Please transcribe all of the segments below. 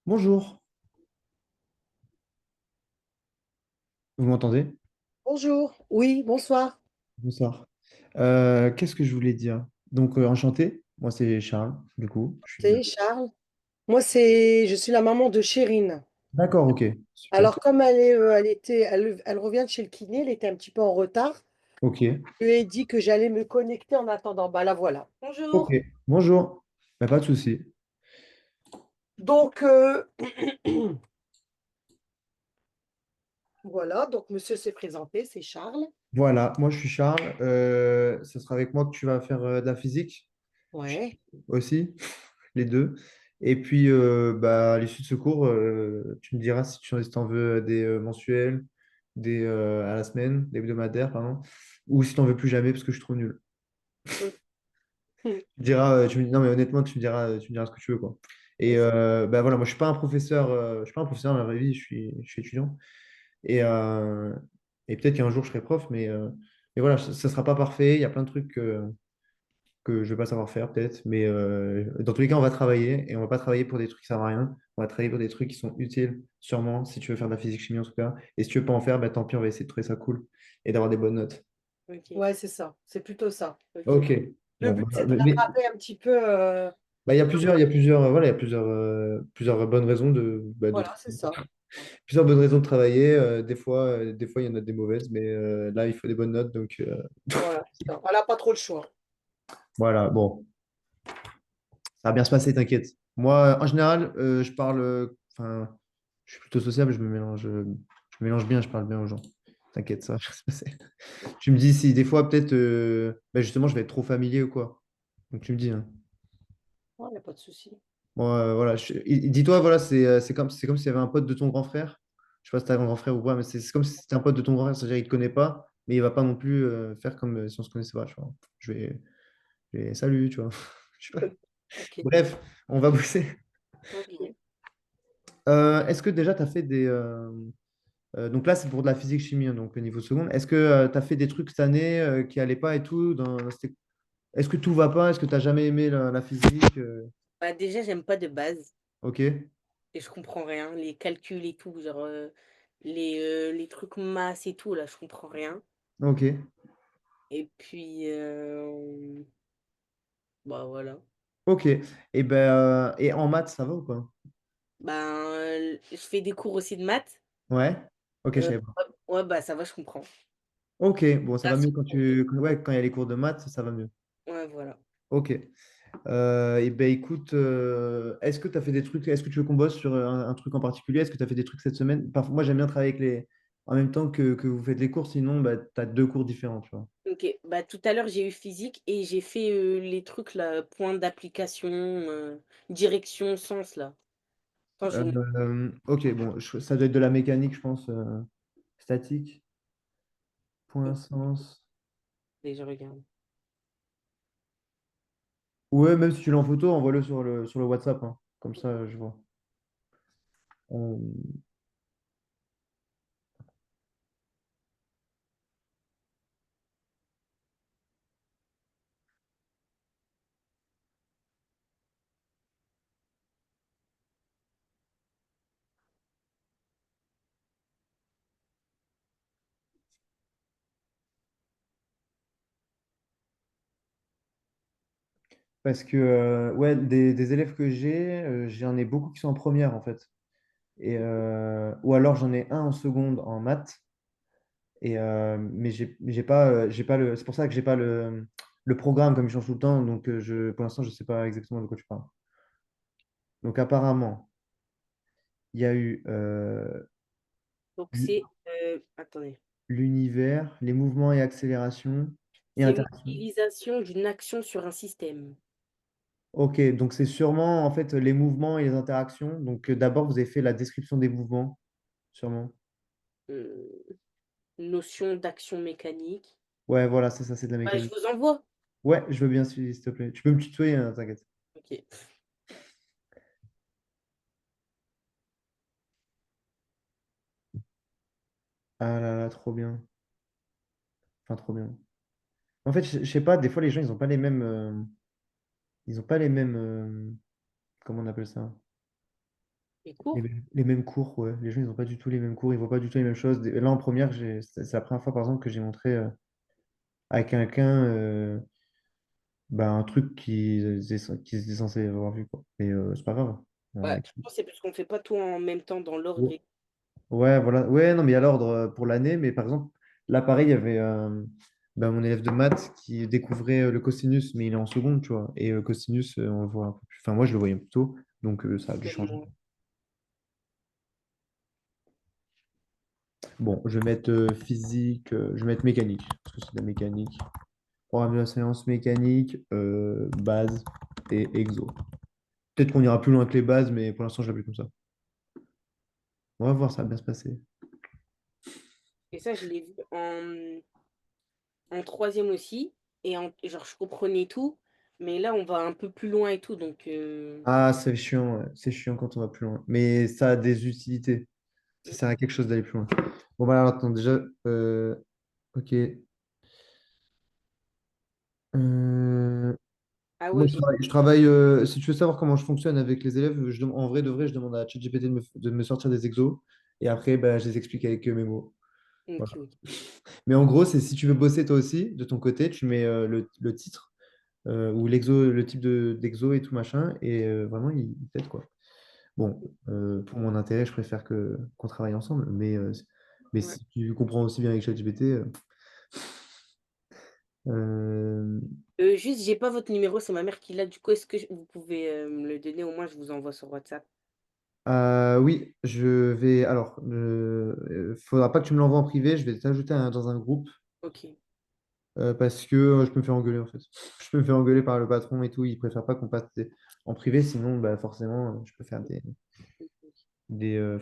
Bonjour, vous m'entendez? Bonjour, oui, bonsoir. Bonsoir. Qu'est-ce que je voulais dire? Donc, enchanté, moi c'est Charles, du coup. C'est Charles. Moi, je suis la maman de Chérine. D'accord, ok, super. Alors, comme elle revient de chez le kiné, elle était un petit peu en retard. Ok, Je lui ai dit que j'allais me connecter en attendant. Bah, la voilà. ok. Bonjour. Bonjour. Bah, pas de souci. Donc, voilà, donc monsieur s'est présenté, c'est Charles. Voilà, moi je suis Charles. Ce sera avec moi que tu vas faire de la physique Ouais, aussi, les deux. Et puis, bah, à l'issue de ce cours, tu me diras si tu en veux des mensuels, à la semaine, des hebdomadaires, pardon, ou si tu n'en veux plus jamais parce que je suis trop nul. Tu me diras, non mais honnêtement, tu me diras ce que tu veux, quoi. Et c'est ça. bah voilà, moi je suis pas un professeur, je suis pas un professeur dans la vraie vie, je suis étudiant. Et, et peut-être qu'un jour je serai prof, mais voilà, ça sera pas parfait. Il y a plein de trucs que je vais pas savoir faire, peut-être. Mais dans tous les cas, on va travailler et on va pas travailler pour des trucs qui servent à rien. On va travailler pour des trucs qui sont utiles, sûrement, si tu veux faire de la physique chimie en tout cas. Et si tu veux pas en faire, bah tant pis, on va essayer de trouver ça cool et d'avoir des bonnes notes. Ok. Ouais, c'est ça. C'est plutôt ça. Ok. Ok. Le Bon, but, bah, c'est de rattraper un petit peu. bah, il y a plusieurs, voilà, il y a plusieurs bonnes raisons Voilà, c'est ça. plusieurs bonnes raisons de travailler. Des fois, il y en a des mauvaises, mais là, il faut des bonnes notes. Donc, Voilà, c'est ça. On n'a pas trop le choix. voilà, bon, ça va bien se passer, t'inquiète. Moi, en général, je parle, enfin, je suis plutôt sociable, je mélange bien, je parle bien aux gens. T'inquiète, ça va bien se passer. Tu me dis si des fois, peut-être, bah, justement, je vais être trop familier ou quoi. Donc, tu me dis, hein. Il n'y a pas de souci. Bon, voilà, dis-toi, voilà, c'est comme s'il y avait un pote de ton grand frère. Je sais pas si t'as un grand frère ou pas, mais c'est comme si c'était un pote de ton grand frère, c'est-à-dire qu'il te connaît pas, mais il va pas non plus faire comme si on se connaissait pas, tu vois. Salut, tu vois. Je sais pas. Ok. Bref, on va bosser. Ok. Est-ce que déjà tu as fait donc là, c'est pour de la physique-chimie, hein, donc au niveau seconde. Est-ce que tu as fait des trucs cette année qui allaient pas et tout Est-ce que tout va pas? Est-ce que tu n'as jamais aimé la physique Bah, déjà, j'aime pas de base Ok, et je comprends rien. Les calculs et tout, genre les trucs maths et tout, là, je comprends rien. ok, Et puis, bah voilà. ok. Et en maths, ça va ou pas? Je fais des cours aussi de maths. Ouais. Ok, je Euh, savais pas. ouais, bah ça va, je comprends. Ok, bon, ça va mieux Ok. ouais, quand il y a les cours de maths, ça va mieux. Ouais, voilà. Ok. Et ben écoute, est-ce que tu as fait des trucs, est-ce que tu veux qu'on bosse sur un truc en particulier? Est-ce que tu as fait des trucs cette semaine? Parfois, moi, j'aime bien travailler avec en même temps que vous faites les cours, sinon, bah, tu as deux cours différents, tu vois. Ok, bah tout à l'heure j'ai eu physique et j'ai fait les trucs là, point d'application, direction, sens là. Attends, je vais vous Ok, bon, ça doit être de la mécanique, je pense, statique, point montrer, sens. je regarde. Ouais, même si tu l'as en photo, envoie-le sur sur le WhatsApp, hein. Comme ça, je vois. Euh, Parce que, ouais, des élèves que j'en ai beaucoup qui sont en première, en fait. Ou alors, j'en ai un en seconde en maths. Mais j'ai pas c'est pour ça que j'ai pas le programme comme il change tout le temps. Donc, pour l'instant, je sais pas exactement de quoi tu parles. Donc, apparemment, il y a eu Donc l- c'est, attendez, l'univers, les mouvements et accélérations et c'est interactions. l'utilisation d'une action sur un système. Ok, donc c'est sûrement en fait les mouvements et les interactions. Donc, d'abord, vous avez fait la description des mouvements, sûrement. Euh, Notion d'action mécanique. Ouais, voilà, c'est ça, c'est de la Bah, je mécanique. vous envoie. Ouais, je veux bien, s'il te plaît. Tu peux me tutoyer, hein, t'inquiète. Ok. Ah là là, trop bien. Enfin, trop bien. En fait, je sais pas, des fois, les gens, ils ont pas les mêmes. Ils ont pas les mêmes. Comment on appelle ça? Les cours? Les mêmes cours, ouais. Les gens, ils n'ont pas du tout les mêmes cours, ils ne voient pas du tout les mêmes choses. Là, en première, c'est la première fois, par exemple, que j'ai montré à quelqu'un bah, un truc qu'ils étaient censés avoir vu, quoi. Et c'est pas grave. Bah, On- je pense que c'est parce qu'on fait pas tout en même temps dans l'ordre. Ouais, voilà. Ouais, non, mais il y a l'ordre pour l'année. Mais par exemple, là, pareil, il y avait bah, mon élève de maths qui découvrait le cosinus, mais il est en seconde, tu vois. Et le cosinus, on le voit un peu plus. Enfin, moi, je le voyais plus tôt, donc ça a dû Même changer. moi. Bon, je vais mettre physique, je vais mettre mécanique, parce que c'est de la mécanique. Programme de la séance mécanique, base et exo. Peut-être qu'on ira plus loin que les bases, mais pour l'instant, je l'ai plus comme ça. On va voir, ça va bien se passer. Et ça, je l'ai vu en troisième aussi. Et genre, je comprenais tout. Mais là, on va un peu plus loin et tout. Donc, Ah, c'est chiant, ouais. C'est chiant quand on va plus loin. Mais ça a des utilités. Ça sert à quelque chose d'aller plus loin. Bon, bah, alors, attends, déjà, ok. Euh, ah Moi, ouais, donc, je travaille, si tu veux savoir comment je fonctionne avec les élèves, en vrai, de vrai, je demande à ChatGPT de me sortir des exos. Et après, bah, je les explique avec mes mots. ok, Voilà. ok. Mais en gros, c'est si tu veux bosser toi aussi, de ton côté, tu mets le titre ou l'exo, le type d'exo et tout machin. Et vraiment, il t'aide, quoi. Bon, pour mon intérêt, je préfère qu'on travaille ensemble. Mais Ouais. si tu comprends aussi bien avec ChatGPT, euh, Juste, j'ai pas votre numéro, c'est ma mère qui l'a. Du coup, est-ce que vous pouvez me le donner? Au moins, je vous envoie sur WhatsApp. oui, je vais. Alors, faudra pas que tu me l'envoies en privé. Je vais t'ajouter dans un groupe Ok. parce que je peux me faire engueuler en fait. Je peux me faire engueuler par le patron et tout. Il préfère pas qu'on passe en privé, sinon, bah, forcément, je peux faire enfin,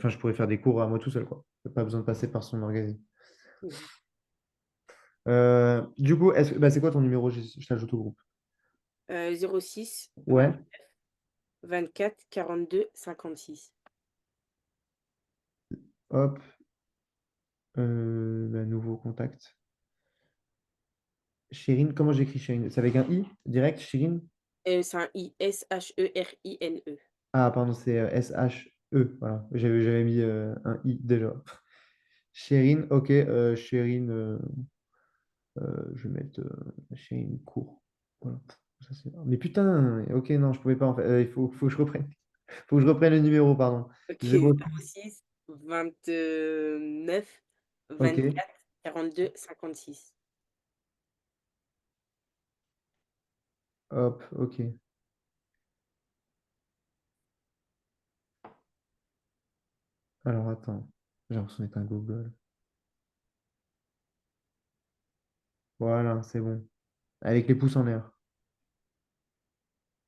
je pourrais faire des cours à moi tout seul, quoi. Pas besoin de passer par son organisme. Mhm. Du coup, bah, c'est quoi ton numéro? Je t'ajoute au groupe. 06 Ouais. 24 42 56. Hop. Bah, nouveau contact. Chérine, comment j'écris Chérine? C'est avec un I direct, Chérine? C'est un I, Sherine. Ah, pardon, c'est SHE. Voilà, j'avais mis un I déjà. Chérine, ok. Chérine, je vais mettre Chérine court. Voilà. Mais putain, ok, non, je pouvais pas en fait. Faut que je reprenne. Faut que je reprenne le numéro, pardon. Ok, 06. 06 29 Ok. 24 42 56. Hop, ok. Alors attends. J'ai l'impression d'être un Google. Voilà, c'est bon. Avec les pouces en l'air.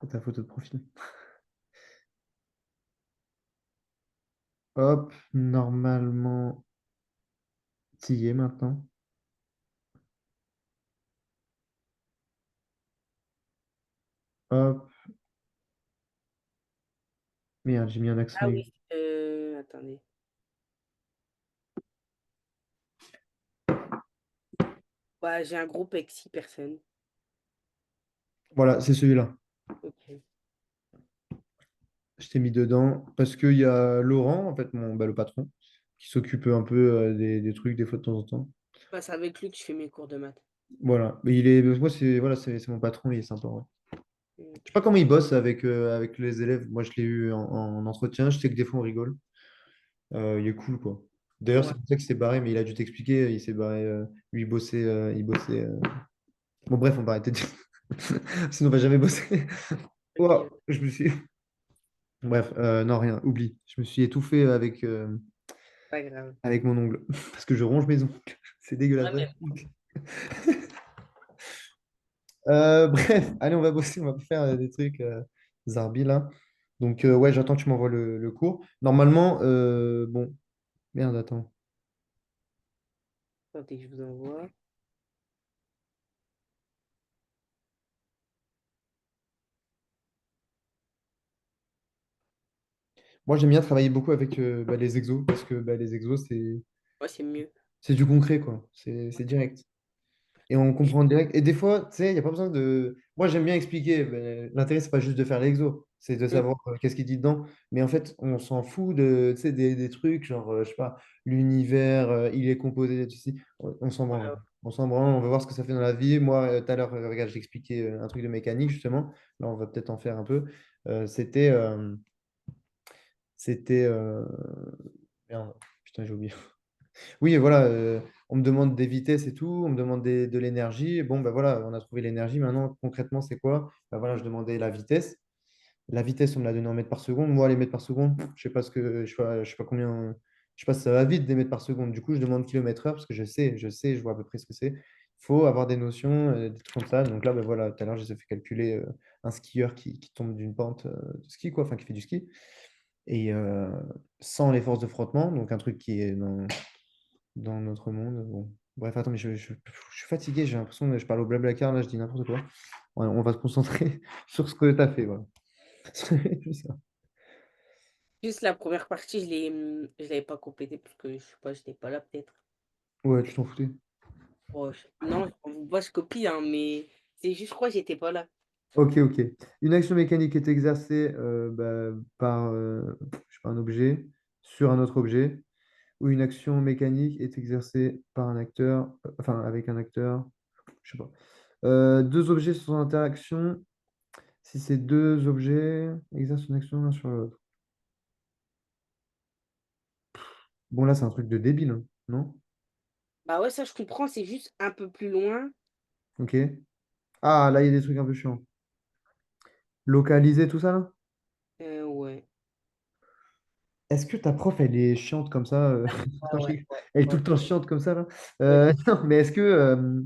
C'est ta photo de profil. Hop, normalement, t'y es maintenant. Hop, merde, j'ai mis un accent Ah aigu. oui, attendez. Ouais, j'ai un groupe avec 6 personnes. Voilà, c'est celui-là. Ok. Je t'ai mis dedans parce qu'il y a Laurent, en fait, bah, le patron, qui s'occupe un peu des trucs des fois de temps en temps. Bah, c'est avec lui que je fais mes cours de maths. Voilà. Mais il est, moi, c'est voilà, c'est mon patron, il est sympa. Ouais. Je sais pas Ok. comment il bosse avec les élèves. Moi, je l'ai eu en entretien. Je sais que des fois, on rigole. Il est cool, quoi. D'ailleurs, Ouais. c'est pour ça qu'il s'est barré, mais il a dû t'expliquer. Il s'est barré. Lui, il bossait. Bon, bref, on va arrêter de dire. Sinon, on va jamais bosser. Ok, Oh, je me suis. Bref, non, rien, oublie. Je me suis étouffé pas grave. avec mon ongle parce que je ronge mes ongles. C'est dégueulasse. Ouais, Bref, même. Bref, allez, on va bosser, on va faire des trucs Zarbi là. Donc, ouais, j'attends que tu m'envoies le cours. Normalement, bon, merde, attends. Attendez, je vous envoie. Moi, j'aime bien travailler beaucoup avec bah, les exos parce que bah, les exos, Ouais, c'est mieux. c'est du concret, quoi. C'est direct. Et on comprend direct. Et des fois, tu sais, il n'y a pas besoin de. Moi, j'aime bien expliquer. Mais l'intérêt, c'est pas juste de faire l'exo. c'est de Mm. savoir qu'est-ce qu'il dit dedans. Mais en fait, on s'en fout de, tu sais, des trucs, genre, je sais pas, l'univers, il est composé de ceci. On s'en branle. Ouais. On s'en branle, on veut voir ce que ça fait dans la vie. Moi, tout à l'heure, regarde, j'ai expliqué un truc de mécanique, justement. Là, on va peut-être en faire un peu. C'était. C'était. Merde, putain, j'ai oublié. Oui, et voilà, on me demande des vitesses et tout, on me demande de l'énergie. Bon, ben voilà, on a trouvé l'énergie. Maintenant, concrètement, c'est quoi? Ben voilà, je demandais la vitesse. La vitesse, on me l'a donné en mètres par seconde. Moi, les mètres par seconde, je sais pas ce que, je sais pas combien, je sais pas si ça va vite des mètres par seconde. Du coup, je demande kilomètre heure parce que je vois à peu près ce que c'est. Il faut avoir des notions, des trucs comme ça. Donc là, ben voilà, tout à l'heure, je les ai fait calculer un skieur qui tombe d'une pente de ski, quoi, enfin qui fait du ski. Et sans les forces de frottement, donc un truc qui est dans notre monde. Bon. Bref, attends, mais je suis fatigué, j'ai l'impression que je parle au blablacar, là, je dis n'importe quoi. Ouais, on va se concentrer sur ce que tu as fait. Voilà. C'est juste ça. Juste la première partie, je l'avais pas complétée parce que je sais pas, j'étais pas là peut-être. Ouais, tu t'en foutais. Oh, non, moi je copie, hein, mais c'est juste, je crois que j'étais pas là. Ok, ok. Une action mécanique est exercée par je sais pas, un objet sur un autre objet, ou une action mécanique est exercée par un acteur, enfin avec un acteur, je sais pas. Deux objets sont en interaction si ces deux objets exercent une action l'un sur l'autre. Bon, là, c'est un truc de débile, hein, non? Bah ouais, ça je comprends, c'est juste un peu plus loin. Ok. Ah, là, il y a des trucs un peu chiants. Localiser tout ça, là? Ouais. Est-ce que ta prof, elle est chiante comme ça? Ah Non, je ouais, rigole. ouais, Elle est tout ouais, le temps chiante comme ça, là? ouais. Non, mais est-ce que...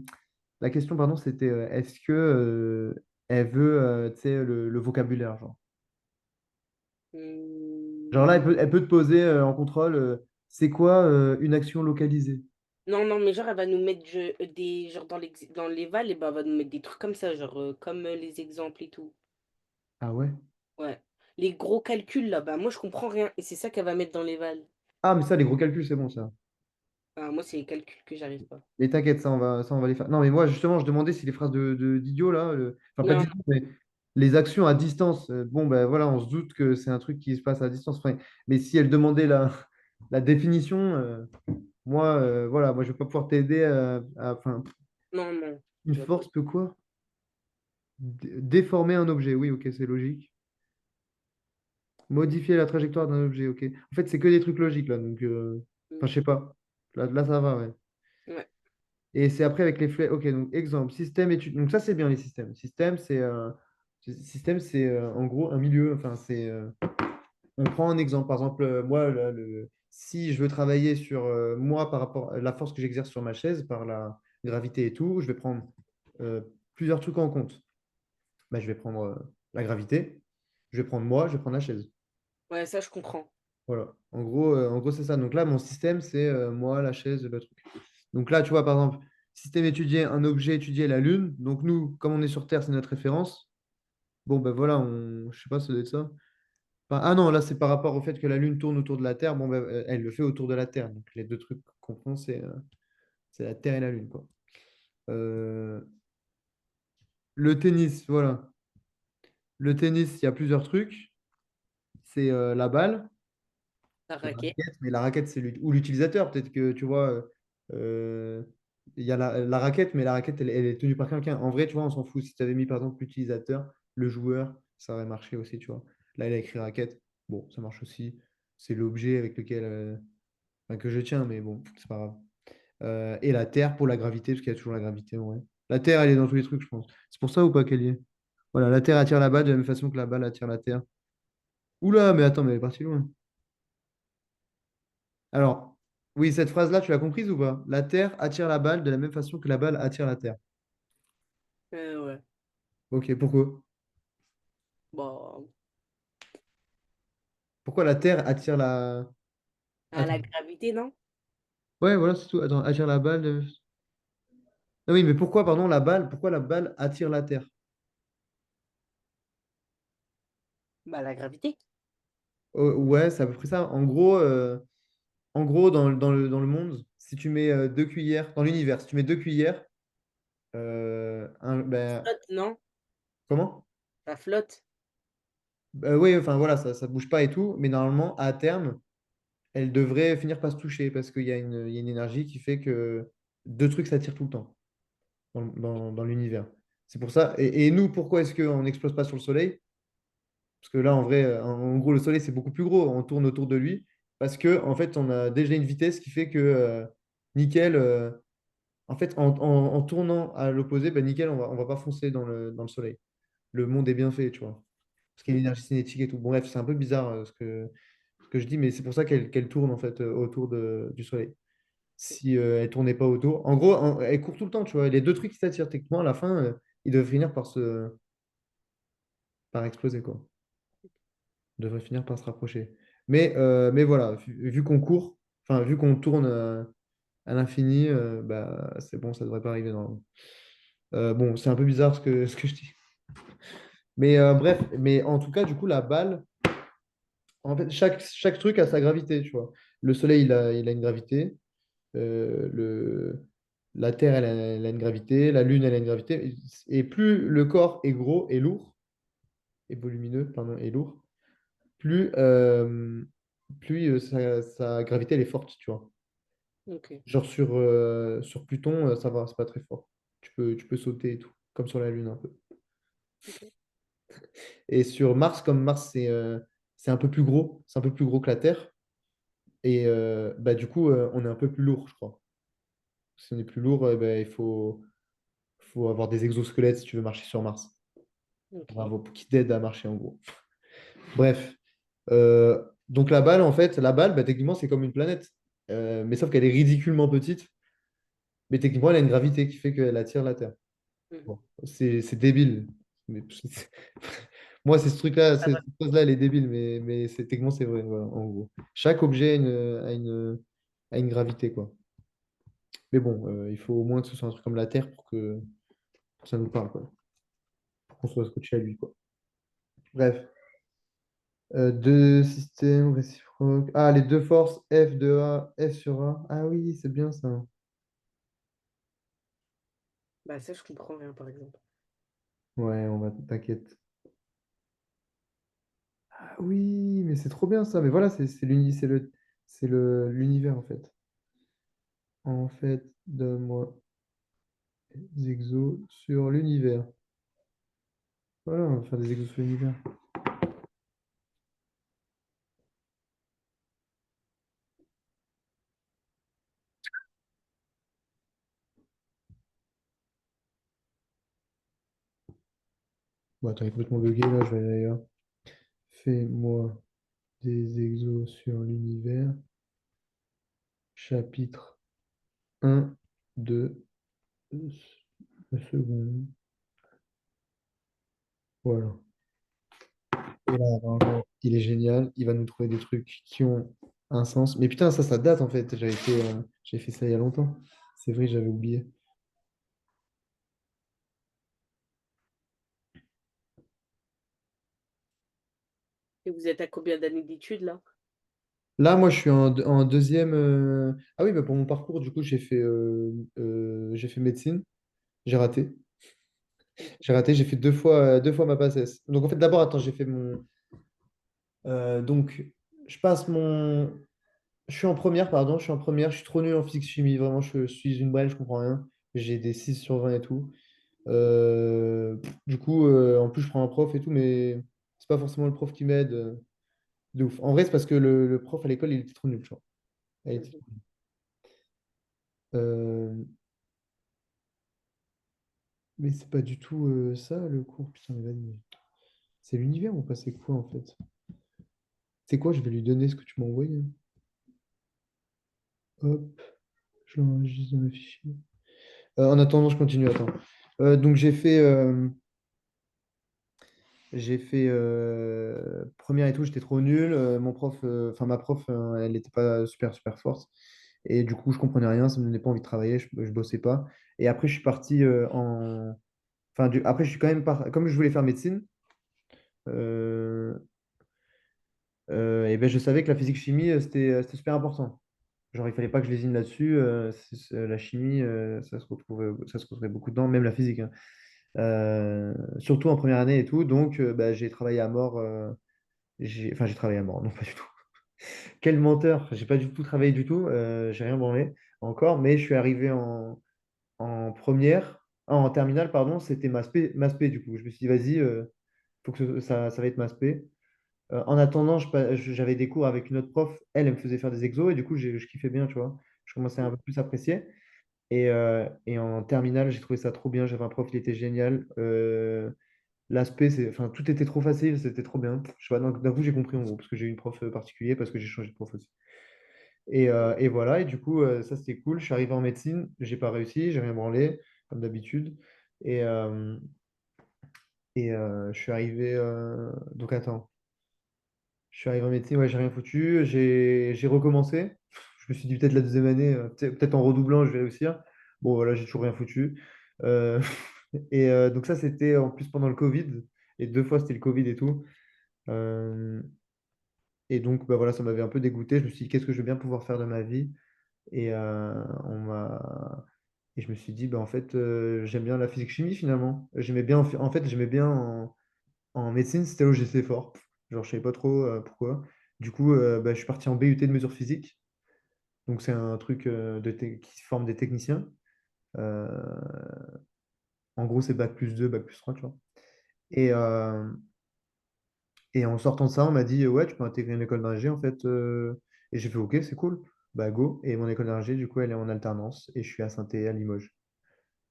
la question, pardon, c'était est-ce que elle veut, tu sais, le vocabulaire, genre? Genre là, Hmm. elle peut te poser en contrôle, c'est quoi une action localisée? Non, non, mais genre, elle va nous mettre des. Genre, dans les vals, et ben, elle va nous mettre des trucs comme ça, genre, comme les exemples et tout. Ah ouais? Ouais. Les gros calculs, là, bah, moi, je comprends rien. Et c'est ça qu'elle va mettre dans les vals. Ah, mais ça, les gros calculs, c'est bon, ça. Ah, moi, c'est les calculs que j'arrive pas. Mais t'inquiète, ça, on va les faire. Non, mais moi, justement, je demandais si les phrases d'idiot, là, enfin, pas Non, d'idiot, mais les actions à distance, bon, ben voilà, on se doute que c'est un truc qui se passe à distance. Enfin, mais si elle demandait la définition, moi, voilà, moi, je vais pas pouvoir t'aider enfin, non, non. une Tu vas pas. force peut quoi? Déformer un objet, oui, ok, c'est logique. Modifier la trajectoire d'un objet, ok. En fait, c'est que des trucs logiques, là, donc, enfin, je sais pas. Là, ça va, ouais. Ouais. Et c'est après avec les flèches. Ok, donc exemple, système, étude. Donc ça, c'est bien les systèmes. Système, c'est en gros un milieu. Enfin, on prend un exemple. Par exemple, moi, si je veux travailler sur moi par rapport à la force que j'exerce sur ma chaise, par la gravité et tout, je vais prendre euh, plusieurs trucs en compte. Bah, je vais prendre la gravité, je vais prendre moi, je vais prendre la chaise. Ouais, ça, je comprends. Voilà. En gros, c'est ça. Donc là, mon système, c'est moi, la chaise, le truc. Donc là, tu vois, par exemple, système étudié, un objet étudié, la Lune. Donc nous, comme on est sur Terre, c'est notre référence. Bon, ben voilà, je sais pas, ça doit être ça. Ah non, là, c'est par rapport au fait que la Lune tourne autour de la Terre. Bon, ben, elle le fait autour de la Terre. Donc les deux trucs qu'on prend, c'est la Terre et la Lune, quoi. Euh, le tennis, voilà. Le tennis, il y a plusieurs trucs. C'est la balle. La La raquette. raquette, mais la raquette, c'est ou l'utilisateur. Peut-être que tu vois, il y a la raquette, mais la raquette, elle est tenue par quelqu'un. En vrai, tu vois, on s'en fout. Si tu avais mis par exemple l'utilisateur, le joueur, ça aurait marché aussi, tu vois. Là, il a écrit raquette. Bon, ça marche aussi. C'est l'objet avec lequel enfin, que je tiens, mais bon, c'est pas grave. Et la Terre pour la gravité, parce qu'il y a toujours la gravité en vrai. La Terre, elle est dans tous les trucs, je pense. C'est pour ça ou pas qu'elle y est? Voilà, la Terre attire la balle de la même façon que la balle attire la Terre. Oula, mais attends, mais elle est partie loin. Alors, oui, cette phrase-là, tu l'as comprise ou pas? La Terre attire la balle de la même façon que la balle attire la Terre. Ouais. Ok, pourquoi? Bon. Pourquoi la Terre attire la... À Attends. la gravité, non? Ouais, voilà, c'est tout. Attends, attire la balle. Ah oui, mais pourquoi, pardon, pourquoi la balle attire la Terre? Bah, la gravité. Ouais, c'est à peu près ça. En gros, dans le monde, si tu mets deux cuillères, dans l'univers, si tu mets deux cuillères, ben, Flotte, non? comment? La flotte. Oui, enfin voilà, ça ne bouge pas et tout, mais normalement, à terme, elle devrait finir par se toucher parce qu'il y a une énergie qui fait que deux trucs s'attirent tout le temps dans l'univers. C'est pour ça. Et nous, pourquoi est-ce qu'on n'explose pas sur le Soleil? Parce que là, en vrai, en gros, le Soleil, c'est beaucoup plus gros. On tourne autour de lui parce que en fait, on a déjà une vitesse qui fait que nickel. En fait, en tournant à l'opposé, bah, nickel, on va pas foncer dans le Soleil. Le monde est bien fait, tu vois. Parce qu'il y a une Ok, énergie cinétique et tout. Bon, bref, c'est un peu bizarre ce que je dis, mais c'est pour ça qu'elle tourne en fait autour du Soleil. ok. Si elle tournait pas autour, en gros, elle court tout le temps, tu vois. Les deux trucs qui s'attirent techniquement, à la fin, ils devraient finir par exploser, quoi. Ils devraient finir par se rapprocher. Mais voilà, vu qu'on court, enfin, vu qu'on tourne à l'infini, bah, c'est bon, ça devrait pas arriver normalement. Bon, c'est un peu bizarre ce que je dis. Mais bref, mais en tout cas, du coup, la balle, en fait, chaque truc a sa gravité, tu vois. Le Soleil, il a une gravité. La Terre, elle a une gravité. La Lune, elle a une gravité. Et plus le corps est gros et lourd, et volumineux, pardon, et lourd, plus sa gravité, elle est forte, tu vois. Ok, Genre sur Pluton, ça va, c'est pas très fort. Tu peux sauter et tout, comme sur la Lune un peu. ok, Et sur Mars, comme Mars, c'est un peu plus gros, c'est un peu plus gros que la Terre. Et bah, du coup, on est un peu plus lourd, je crois. Si on est plus lourd, bah, il faut avoir des exosquelettes si tu veux marcher sur Mars. ok. Bravo, qui t'aident à marcher en gros. Bref. Donc la balle, bah, techniquement, c'est comme une planète. Mais sauf qu'elle est ridiculement petite. Mais techniquement, elle a une gravité qui fait qu'elle attire la Terre. Mhm. Bon, c'est débile. Mais moi, c'est ce truc-là, Ça va. cette phrase-là, elle est débile, mais techniquement, c'est vrai, voilà, en gros. Chaque objet a une gravité, quoi. Mais bon, il faut au moins que ce soit un truc comme la Terre pour que ça nous parle, quoi. Pour qu'on soit scotché à lui, quoi. Bref. Deux systèmes réciproques. Ah, les deux forces F de A, F sur A. Ah oui, c'est bien ça. Bah ça, je comprends rien, par exemple. Ouais, t'inquiète. Ah oui, mais c'est trop bien ça. Mais voilà, c'est l'univers en fait. En fait, donne-moi des exos sur l'univers. Voilà, on va faire des exos sur l'univers. Bon, attends, il est complètement bugué là, je vais aller ailleurs. Fais-moi des exos sur l'univers. Chapitre 1, 2, secondes. Voilà. Et là, vraiment, il est génial. Il va nous trouver des trucs qui ont un sens. Mais putain, ça date en fait. J'ai fait ça il y a longtemps. C'est vrai, j'avais oublié. Et vous êtes à combien d'années d'études, là? Là, moi, je suis en deuxième. Ah oui, bah, pour mon parcours, du coup, j'ai fait médecine. J'ai raté. J'ai raté. J'ai fait deux fois ma PACES. Donc, en fait, d'abord, attends, j'ai fait mon. Donc, je passe mon. Je suis en première, pardon. Je suis en première. Je suis trop nul en physique-chimie. Vraiment, je suis une brêle, je comprends rien. J'ai des 6 sur 20 et tout. Du coup, en plus, je prends un prof et tout, mais c'est pas forcément le prof qui m'aide de ouf. En vrai, c'est parce que le prof à l'école, il était trop nul, tu vois. Elle était- Mhm. Euh, mais c'est pas du tout ça, le cours. Putain, mais vas-y. C'est l'univers ou pas? C'est quoi, en fait? C'est quoi? Je vais lui donner ce que tu m'as envoyé. Hop, je l'enregistre dans le fichier. En attendant, je continue. Attends. Donc, j'ai fait première et tout, j'étais trop nul. Mon prof, enfin ma prof, elle n'était pas super super forte. Et du coup, je comprenais rien, ça me donnait pas envie de travailler, je bossais pas. Et après, je suis parti enfin, après, je suis quand même comme je voulais faire médecine, euh, et ben, je savais que la physique-chimie, c'était super important. Genre, il fallait pas que je lésine là-dessus. La chimie, ça se retrouvait beaucoup dedans, même la physique, hein. surtout en première année et tout. Donc, bah, j'ai travaillé à mort. Enfin, j'ai travaillé à mort, non, pas du tout. Quel menteur! J'ai pas du tout travaillé du tout. J'ai rien branlé encore, mais je suis arrivé en première, en terminale, pardon. C'était ma spé, du coup. Je me suis dit, vas-y, faut que ça va être ma spé. En attendant, j'avais des cours avec une autre prof. Elle me faisait faire des exos et du coup, je kiffais bien, tu vois. Je commençais un peu plus à apprécier. Et en terminale, j'ai trouvé ça trop bien. J'avais un prof, il était génial. L'aspect, enfin, tout était trop facile, c'était trop bien. Je sais pas, d'un coup, j'ai compris en gros, parce que j'ai eu une prof particulier, parce que j'ai changé de prof aussi. Et voilà, et du coup, ça c'était cool. Je suis arrivé en médecine, j'ai pas réussi, j'ai rien branlé, comme d'habitude. Et, je suis arrivé. Donc attends, je suis arrivé en médecine, ouais, j'ai rien foutu. J'ai recommencé. Je me suis dit peut-être la deuxième année, peut-être en redoublant, je vais réussir. Bon, voilà, j'ai toujours rien foutu. Euh, donc ça, c'était en plus pendant le Covid. Et deux fois, c'était le Covid et tout. Euh, et donc, bah, voilà, ça m'avait un peu dégoûté. Je me suis dit, qu'est-ce que je veux bien pouvoir faire de ma vie? Et, et je me suis dit, bah, en fait, j'aime bien la physique-chimie finalement. J'aimais bien, en fait, j'aimais bien en médecine, c'était là où j'étais fort. Genre, je savais pas trop pourquoi. Du coup, bah, je suis parti en BUT de mesure physique. Donc, c'est un truc qui forme des techniciens. Euh, En gros, c'est bac plus 2 bac plus 3 tu vois. Et, et en sortant de ça, on m'a dit, ouais, tu peux intégrer une école d'ingé, en fait. Et j'ai fait, ok, c'est cool. Bah, go. Et mon école d'ingé, du coup, elle est en alternance. Et je suis à saint à Limoges,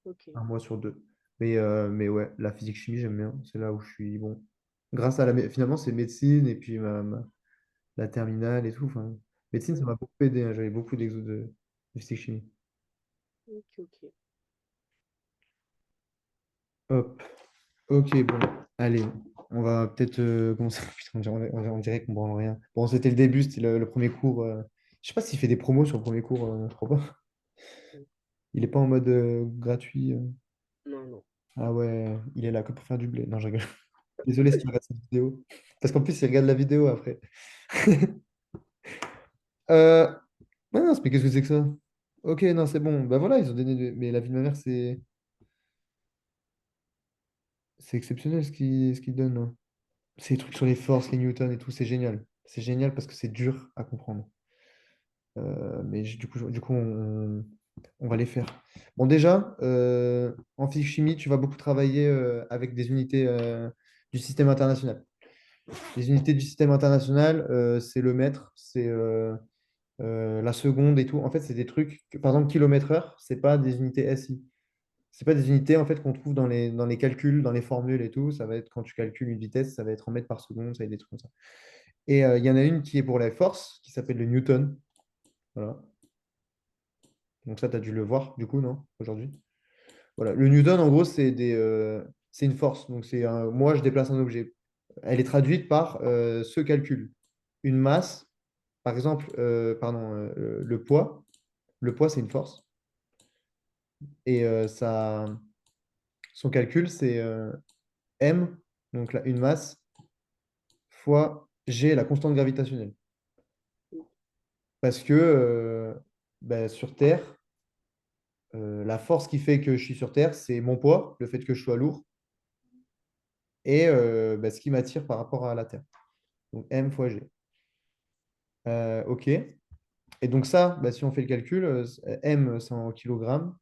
Ok. un mois sur deux. Mais ouais, la physique-chimie, j'aime bien. C'est là où je suis bon. Grâce à finalement, c'est médecine et puis la terminale et tout. Enfin, médecine, ça Mm. m'a beaucoup aidé, hein. J'avais beaucoup d'exos de physique-chimie. Ok, ok. Hop. Ok, bon. Allez, on va peut-être commencer. Putain, on dirait qu'on branle rien. Bon, c'était le début, c'était le premier cours. Je sais pas s'il fait des promos sur le premier cours, je crois pas. Mm. Il est pas en mode gratuit. Non, non. Ah ouais, il est là que pour faire du blé. Non, je rigole. Désolé si tu regardes cette vidéo. Parce qu'en plus, il regarde la vidéo après. Euh, mince, mais qu'est-ce que c'est que ça? Ok, non, c'est bon. Bah voilà, ils ont donné. Mais la vie de ma mère, c'est exceptionnel ce qu'ils donnent, là. Ces trucs sur les forces, les newtons et tout, c'est génial. C'est génial parce que c'est dur à comprendre. Mais du coup on va les faire. Bon, déjà, en physique-chimie, tu vas beaucoup travailler avec des unités du système international. Les unités du système international, c'est le mètre, c'est la seconde et tout. En fait, c'est des trucs, par exemple, kilomètre-heure, c'est pas des unités SI. C'est pas des unités en fait qu'on trouve dans les calculs, dans les formules et tout. Ça va être quand tu calcules une vitesse, ça va être en mètres par seconde, ça va être des trucs comme ça. Et il y en a une qui est pour la force, qui s'appelle le Newton. Voilà. Donc ça, tu as dû le voir, du coup, non, aujourd'hui? Voilà. Le Newton, en gros, c'est une force. Donc moi, je déplace un objet. Elle est traduite par ce calcul. Une masse, par exemple, pardon, le poids. Le poids, c'est une force. Et son calcul, c'est m, donc là, une masse, fois g, la constante gravitationnelle. Parce que ben, sur Terre, la force qui fait que je suis sur Terre, c'est mon poids, le fait que je sois lourd, et ben, ce qui m'attire par rapport à la Terre. Donc m fois g. OK. Et donc ça, ben, si on fait le calcul, m, c'est en kilogrammes,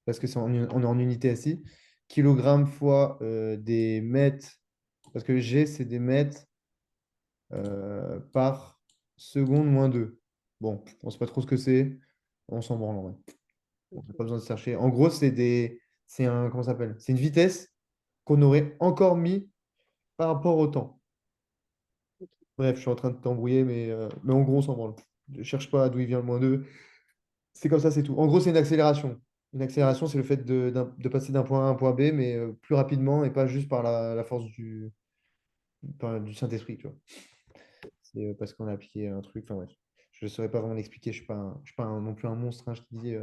parce que on est en unité SI. Kilogrammes fois des mètres, parce que g, c'est des mètres par seconde moins 2. Bon, on ne sait pas trop ce que c'est. On s'en branle en vrai. On n'a Ok. pas besoin de chercher. En gros, comment ça s'appelle? C'est une vitesse qu'on aurait encore mis par rapport au temps. Ok. Bref, je suis en train de t'embrouiller, mais en gros, on s'en branle. Ne cherche pas d'où il vient le moins 2. C'est comme ça, c'est tout. En gros, c'est une accélération. Une Mm. accélération, c'est le fait de passer d'un point A à un point B, mais plus rapidement et pas juste par la force du Saint-Esprit, tu vois. C'est parce qu'on a appliqué un truc. Enfin, bref. Je ne saurais pas vraiment l'expliquer. Je suis pas non plus un monstre, hein, je te dis.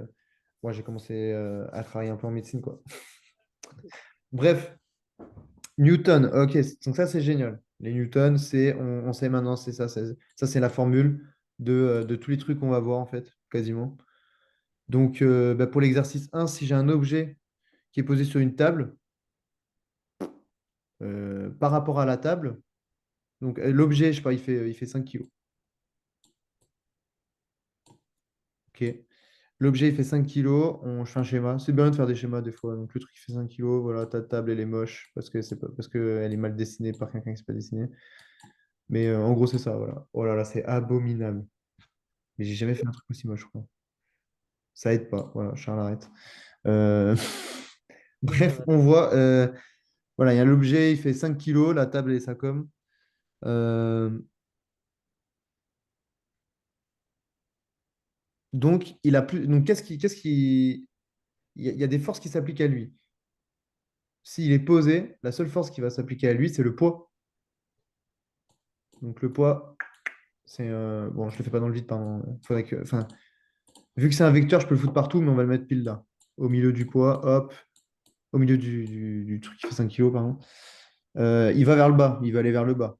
Moi, j'ai commencé à travailler un peu en médecine, quoi. Bref, Newton, ok, donc ça c'est génial. Les Newtons, on sait maintenant, c'est ça, ça c'est la formule de tous les trucs qu'on va voir en fait, quasiment. Donc bah, pour l'exercice 1, si j'ai un objet qui est posé sur une table, par rapport à la table. Donc l'objet, je sais pas, il fait 5 kilos. Ok. L'objet, il fait 5 kilos. Je fais un schéma. C'est bien de faire des schémas des fois. Donc le truc, il fait 5 kilos. Voilà, ta table, elle est moche parce que c'est pas, parce qu'elle est mal dessinée par quelqu'un qui ne sait pas dessiner. Mais en gros, c'est ça. Voilà. Oh là là, c'est abominable. Mais j'ai jamais fait un truc aussi moche, je crois. Ça aide pas. Voilà, Charles arrête. Euh, Bon, ça Bref, va. on voit. Voilà, il y a l'objet, il fait 5 kilos. La table et sa com. Euh, donc, il a plus. Donc, il y a des forces qui s'appliquent à lui. S'il est posé, la seule force qui va s'appliquer à lui, c'est le poids. Donc, le poids, c'est. Bon, je ne le fais pas dans le vide, pardon. Enfin, vu que c'est un vecteur, je peux le foutre partout, mais on va le mettre pile là. Au milieu du poids, hop. Au milieu du truc qui fait 5 kilos, pardon. Il va vers le bas. Il va aller vers le bas.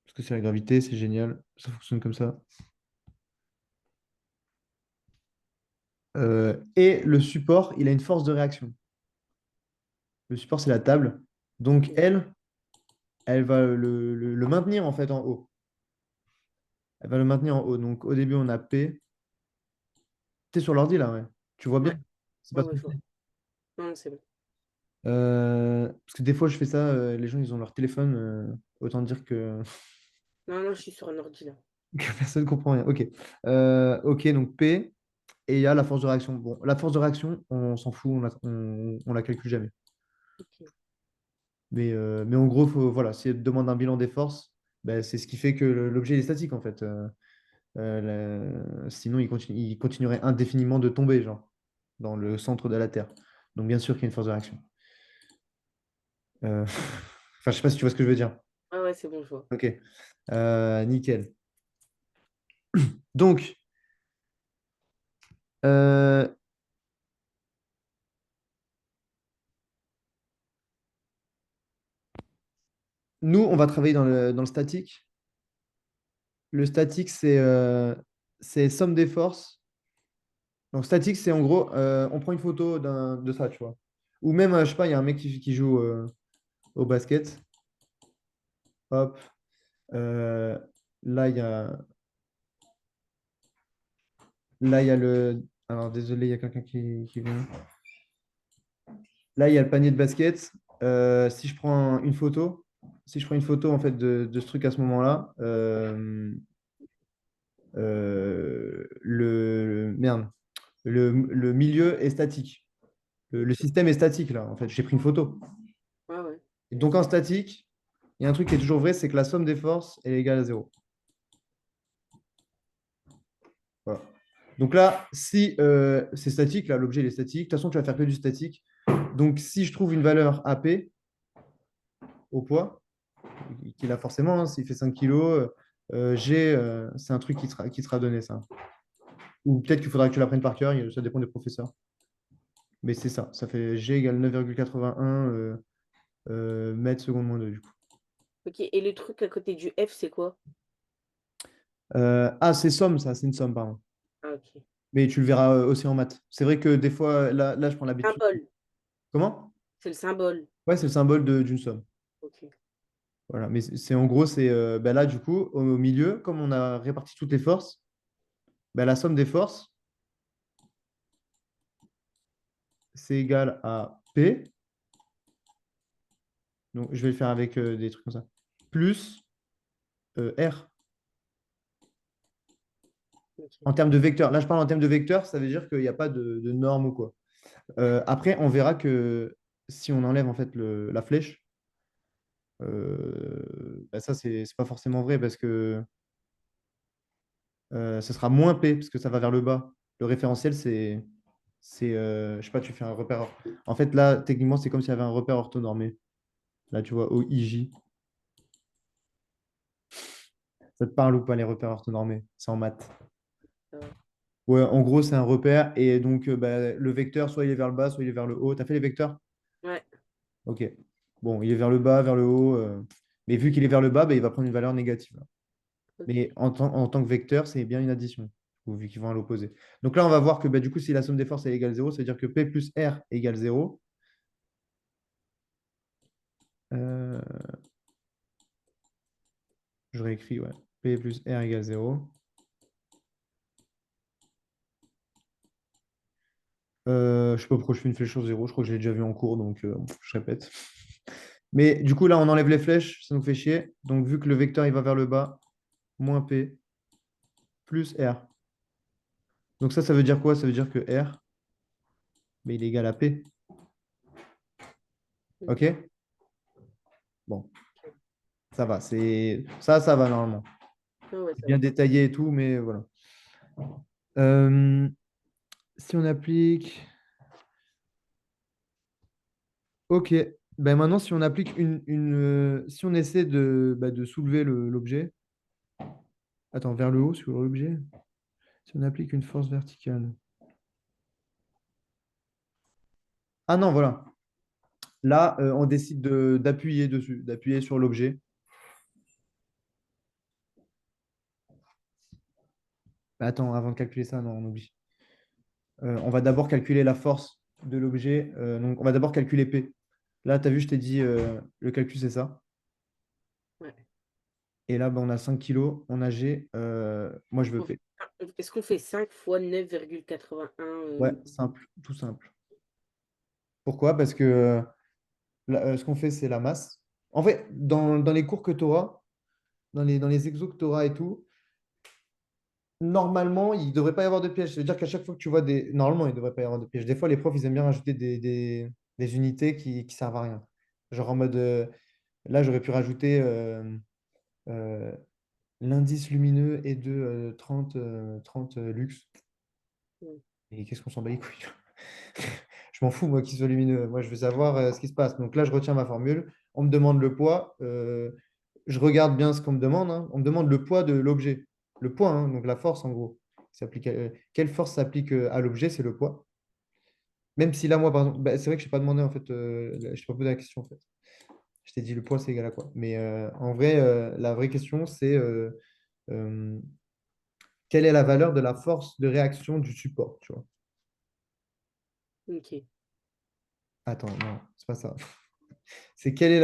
Parce que c'est la gravité, c'est génial. Ça fonctionne comme ça. Et le support, il a une force de réaction. Le support, c'est la table. Donc, Ok. elle va le maintenir en fait en haut. Elle va le maintenir en haut. Donc, au début, on a P. T'es sur l'ordi là, ouais. Tu vois bien? Ouais, C'est ouais, pas ouais, trop. je vois. Non, non, c'est bon. Parce que des fois, je fais ça, les gens, ils ont leur téléphone. Autant dire que, Non, non, je suis sur un ordi là. que personne ne comprend rien. Ok. Ok, donc P. Et il y a la force de réaction. Bon, la force de réaction, on s'en fout, on la calcule jamais. Ok. Mais en gros, voilà, si elle te demande un bilan des forces, ben, c'est ce qui fait que l'objet est statique en fait. Sinon, il continuerait indéfiniment de tomber, genre, dans le centre de la Terre. Donc, bien sûr qu'il y a une force de réaction. Enfin, je sais pas si tu vois ce que je veux dire. Ah ouais, c'est bon, je vois. Ok. Nickel. Donc, euh, nous, on va travailler dans le statique. Le statique, c'est somme des forces. Donc, statique, c'est en gros, on prend une photo de ça, tu vois. Ou même, je sais pas, il y a un mec qui joue au basket. Hop. Euh, là, il y a, là, il y a le. Alors, désolé, il y a quelqu'un qui vient. Là, il y a le panier de basket. Si je prends une photo, si je prends une photo en fait de ce truc à ce moment-là, merde, le milieu est statique. Le Ok. système est statique là. En fait, j'ai pris une photo. Ouais, ouais. Et donc en statique, il y a un truc qui est toujours vrai, c'est que la somme des forces est égale à zéro. Voilà. Donc là, si c'est statique, là, l'objet il est statique. De toute façon, tu vas faire que du statique. Donc si je trouve une valeur AP au poids, qu'il a forcément, hein, s'il fait 5 kilos, c'est un truc qui sera donné, ça. Ou peut-être qu'il faudra que tu l'apprennes par cœur, ça dépend des professeurs. Mais c'est ça, ça fait G égale 9,81 mètres seconde moins 2 du coup. Ok, et le truc à côté du F, c'est quoi? C'est somme, ça, c'est une somme, pardon. Ah, ok. Mais tu le verras aussi en maths. C'est vrai que des fois, là je prends l'habitude. Symbole. Comment? C'est le symbole. Ouais, c'est le symbole d'une somme. Ok. Voilà, mais c'est en gros, ben là, du coup, au milieu, comme on a réparti toutes les forces, ben, la somme des forces, c'est égal à P. Donc, je vais le faire avec des trucs comme ça. Plus R. Ok. En termes de vecteur. Là, je parle en termes de vecteur, ça veut dire qu'il n'y a pas de norme ou quoi. Après, on verra que si on enlève en fait la flèche, ben ça, c'est pas forcément vrai parce que ce sera moins P parce que ça va vers le bas. Le référentiel, je sais pas, tu fais un repère. En fait, là, techniquement, c'est comme s'il y avait un repère orthonormé. Là, tu vois, OIJ. Ça te parle ou pas, les repères orthonormés? C'est en maths. Ça va. Ouais, en gros, c'est un repère. Et donc, bah, le vecteur, soit il est vers le bas, soit il est vers le haut. Tu as fait les vecteurs? Ouais. Ok. Bon, il est vers le bas, vers le haut. Mais vu qu'il est vers le bas, bah, il va prendre une valeur négative. Ok. Mais en tant que vecteur, c'est bien une addition, vu qu'ils vont à l'opposé. Donc là, on va voir que bah, du coup, si la somme des forces est égale 0, ça veut dire que P plus R égale 0. Euh, je réécris, ouais. P plus R égale 0. Je sais pas pourquoi je fais une flèche sur 0. Je crois que je l'ai déjà vu en cours, donc je répète. Mais du coup, là, on enlève les flèches, ça nous fait chier. Donc, vu que le vecteur il va vers le bas, moins P plus R. Donc ça veut dire quoi? Ça veut dire que R, ben, il est égal à P. Mm. OK? Bon, ça va. Ça va normalement. Ah ouais, C'est ça bien va. détaillé et tout, mais voilà. Euh, si on applique. OK. Ben maintenant, si on applique si on essaie de soulever l'objet. Attends, vers le haut sur l'objet. Si on applique une force verticale. Ah non, voilà. Là, on décide d'appuyer dessus, d'appuyer sur l'objet. Attends, avant de calculer ça, non, on oublie. On va d'abord calculer la force de l'objet. Donc, on va d'abord calculer P. Là, tu as vu, je t'ai dit, le calcul, c'est ça. Ouais. Et là, ben, on a 5 kilos, on a G. Moi, je veux On fait- P. Est-ce qu'on fait 5 fois 9,81 Ouais, simple, tout simple. Pourquoi? Parce que ce qu'on fait, c'est la masse. En fait, dans les cours que tu auras, dans les exos que tu auras et tout, normalement, il ne devrait pas y avoir de piège. C'est-à-dire qu'à chaque fois que tu vois des. Normalement, il ne devrait pas y avoir de piège. Des fois, les profs, ils aiment bien rajouter des unités qui ne servent à rien. Genre en mode. Là, j'aurais pu rajouter euh, l'indice lumineux est de 30 lux. Mm. Et qu'est-ce qu'on s'en bat les couilles? Je m'en fous, moi, qu'il soit lumineux. Moi, je veux savoir ce qui se passe. Donc là, je retiens ma formule. On me demande le poids. Je regarde bien ce qu'on me demande, hein. On me demande le poids de l'objet. Le poids, hein, donc la force, en gros. Quelle force s'applique à l'objet? C'est le poids. Même si là, moi, par exemple, bah, c'est vrai que je n'ai pas demandé, en fait, je t'ai pas posé la question, en fait. Je t'ai dit le poids, c'est égal à quoi? Mais en vrai, la vraie question, c'est euh, quelle est la valeur de la force de réaction du support, tu vois? Ok. Attends, non, c'est pas ça. C'est quelle est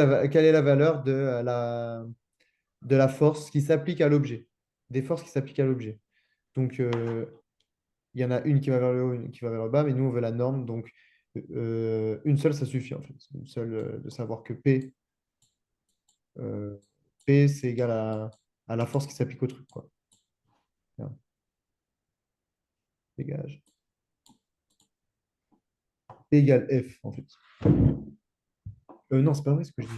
la valeur de la force qui s'applique à l'objet, des forces qui s'appliquent à l'objet. Donc, il y en a une qui va vers le haut, une qui va vers le bas, mais nous, on veut la norme. Donc, une seule, ça suffit, en fait. Une seule, de savoir que euh, P c'est égal à la force qui s'applique au truc, quoi. Voilà. Dégage. P égale F, en fait. Non, c'est pas vrai ce que je dis.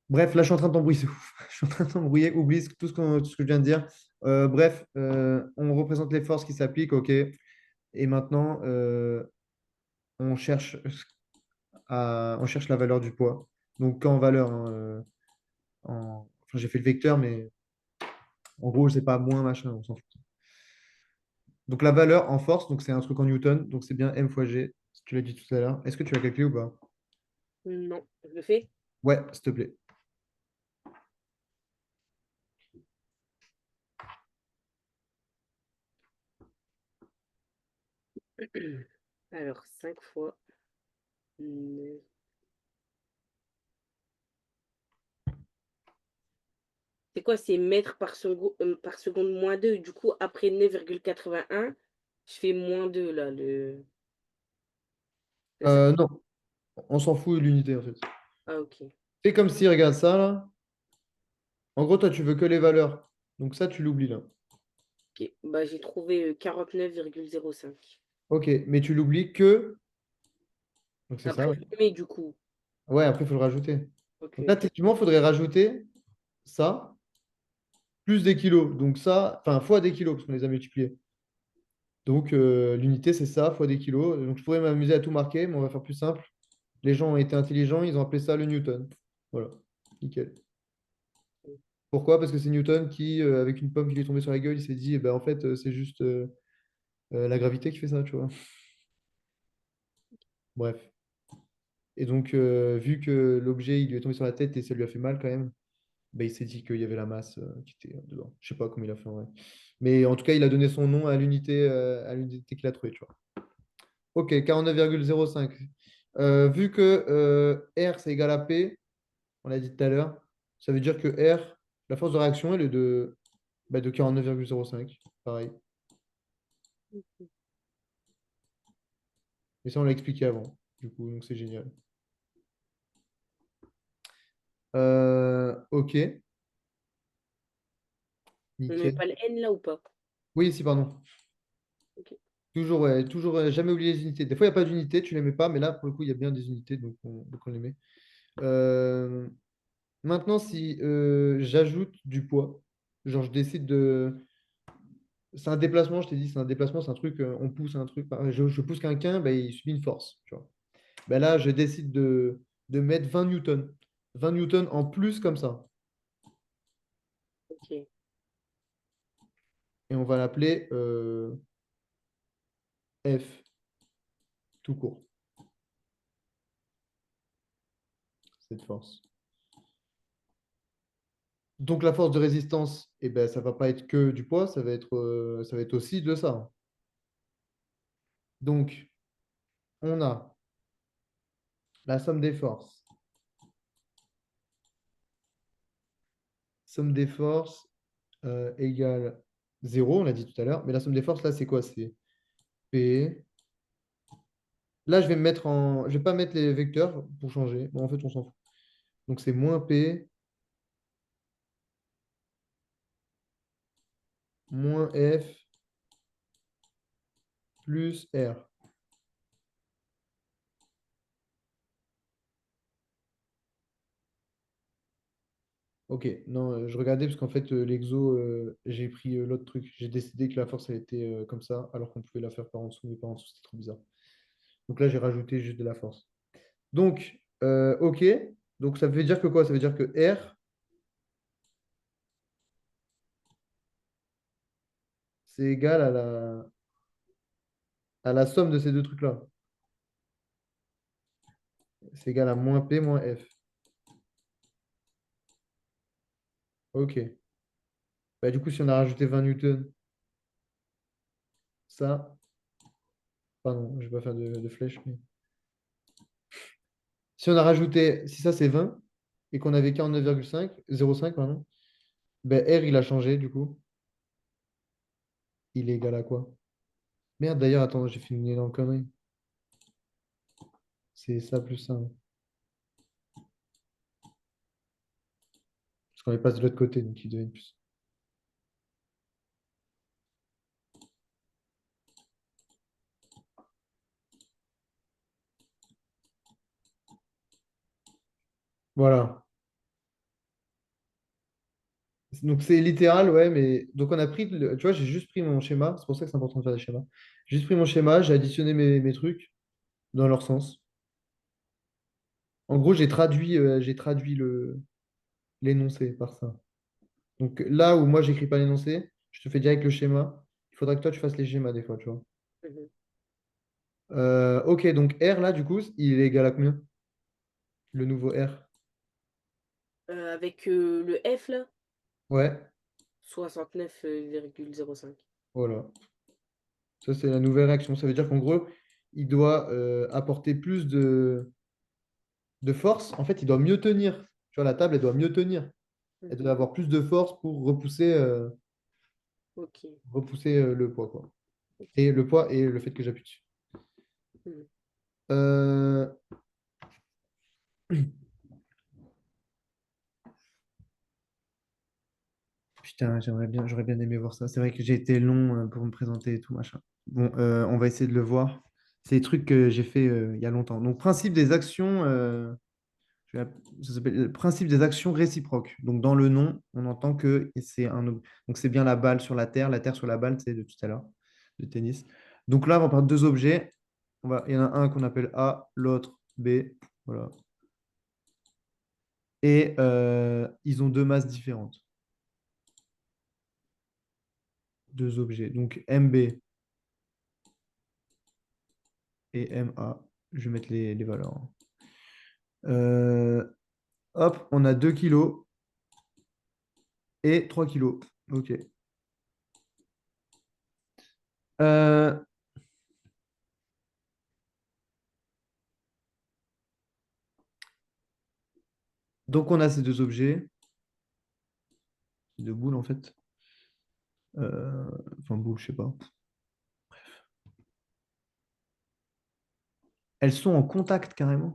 Bref, là, je suis en train de t'embrouiller, c'est ouf. Je suis en train de t'embrouiller, oublie tout ce que je viens de dire. Bref, on représente les forces qui s'appliquent, ok. Et maintenant, on cherche on cherche la valeur du poids. Donc, quand en valeur, hein, enfin, j'ai fait le vecteur, mais en gros, c'est pas moins machin, on s'en fout. Donc, la valeur en force, donc c'est un truc en newton, donc c'est bien M fois G, tu l'as dit tout à l'heure. Est-ce que tu l'as calculé ou pas? Non, je le fais. Ouais, s'il te plaît. Alors, 5 fois 9. C'est quoi? C'est mètres par seconde moins 2. Du coup, après 9,81, je fais moins 2 là. C'est ça? Non, on s'en fout de l'unité, en fait. Ah, ok. C'est comme si, regarde ça, là. En gros, toi, tu veux que les valeurs. Donc, ça, tu l'oublies, là. Ok. Bah, j'ai trouvé 49,05. Ok, mais tu l'oublies que. Donc, c'est ça, Après, ouais. je le mets du coup. Ouais, après, il faut le rajouter. Ok, Donc là, ok. techniquement, il faudrait rajouter ça, plus des kilos. Donc ça, enfin, fois des kilos, parce qu'on les a multipliés. Donc l'unité, c'est ça, fois des kilos. Donc je pourrais m'amuser à tout marquer, mais on va faire plus simple. Les gens ont été intelligents, ils ont appelé ça le Newton. Voilà, nickel. Pourquoi? Parce que c'est Newton qui, avec une pomme qui lui est tombée sur la gueule, il s'est dit, eh ben, en fait, c'est juste la gravité qui fait ça, tu vois. Bref. Et donc, vu que l'objet, il lui est tombé sur la tête et ça lui a fait mal quand même, ben, il s'est dit qu'il y avait la masse qui était dedans. Je sais pas comment il a fait en vrai. Mais en tout cas, il a donné son nom à l'unité qu'il a trouvée, tu vois. Ok, 49,05. Vu que R, c'est égal à P, on l'a dit tout à l'heure, ça veut dire que R, la force de réaction, elle est de 49,05. Pareil. Et ça, on l'a expliqué avant. Du coup, donc c'est génial. Ok, On met nickel. pas le N là ou pas? Oui, si, pardon. Ok. Toujours, ouais, toujours jamais oublier les unités. Des fois, il n'y a pas d'unité, tu ne les mets pas, mais là, pour le coup, il y a bien des unités, donc on les met. Euh, Maintenant, si j'ajoute du poids, genre je décide de. C'est un déplacement, je t'ai dit, c'est un déplacement, c'est un truc, on pousse un truc. Je pousse quelqu'un, ben, il subit une force. Tu vois. Ben là, je décide de mettre 20 newtons. 20 newtons en plus comme ça. Ok. Et on va l'appeler F, tout court, cette force. Donc la force de résistance, eh ben, ça ne va pas être que du poids, ça va être aussi de ça. Donc, on a la somme des forces. Somme des forces égale 0, on l'a dit tout à l'heure. Mais la somme des forces, là, c'est quoi? C'est P. Là, je vais me mettre en. Je vais pas mettre les vecteurs pour changer. Bon, en fait, on s'en fout. Donc, c'est moins P, moins F, plus R. Ok, non, je regardais parce qu'en fait, l'exo, j'ai pris l'autre truc. J'ai décidé que la force, elle était comme ça, alors qu'on pouvait la faire par en dessous, mais par en dessous, c'était trop bizarre. Donc là, j'ai rajouté juste de la force. Donc, ok. Donc, ça veut dire que quoi? Ça veut dire que R, c'est égal à la somme de ces deux trucs-là. C'est égal à moins P moins F. Ok. Bah, du coup, si on a rajouté 20 newtons, ça, pardon, je vais pas faire de flèche, mais si on a rajouté, si ça c'est 20 et qu'on avait 49,5, 0,5, pardon, ben R il a changé du coup. Il est égal à quoi? Merde, d'ailleurs, attends, j'ai fait une énorme connerie. C'est ça plus ça, hein. Parce qu'on est passé de l'autre côté, donc il devient plus. Voilà. Donc c'est littéral, ouais, mais donc on a pris, tu vois, j'ai juste pris mon schéma, c'est pour ça que c'est important de faire des schémas. J'ai juste pris mon schéma, j'ai additionné mes trucs dans leur sens. En gros, j'ai traduit l'énoncé par ça. Donc là où moi, j'écris pas l'énoncé, je te fais direct le schéma. Il faudra que toi, tu fasses les schémas des fois, tu vois. Mhm. Ok, donc R, là, du coup, il est égal à combien? Le nouveau R. Avec le F là, Ouais, 69,05. voilà. Ça, c'est la nouvelle réaction. Ça veut dire qu'en gros, il doit apporter plus de force. En fait, il doit mieux tenir. Tu vois, la table, elle doit mieux tenir. Elle doit Mhm. avoir plus de force pour Ok. repousser le poids, quoi. Ok. Et le poids et le fait que j'appuie dessus. Mhm. Euh, Putain, j'aurais bien aimé voir ça. C'est vrai que j'ai été long pour me présenter et tout, machin. Bon, on va essayer de le voir. C'est des trucs que j'ai fait il y a longtemps. Donc, principe des actions, ça s'appelle le principe des actions réciproques. Donc, dans le nom, on entend que c'est donc c'est bien la terre sur la balle, c'est de tout à l'heure, de tennis. Donc là, on va parler de deux objets. Il y en a un qu'on appelle A, l'autre B. Voilà. Et ils ont deux masses différentes, deux objets. Donc, MB et MA. Je vais mettre les valeurs, hein. Euh, Hop, on a 2 kilos et 3 kilos. Ok. Euh, Donc, on a ces deux objets, ces deux boules en fait. Enfin, boules, je sais pas. Elles sont en contact carrément.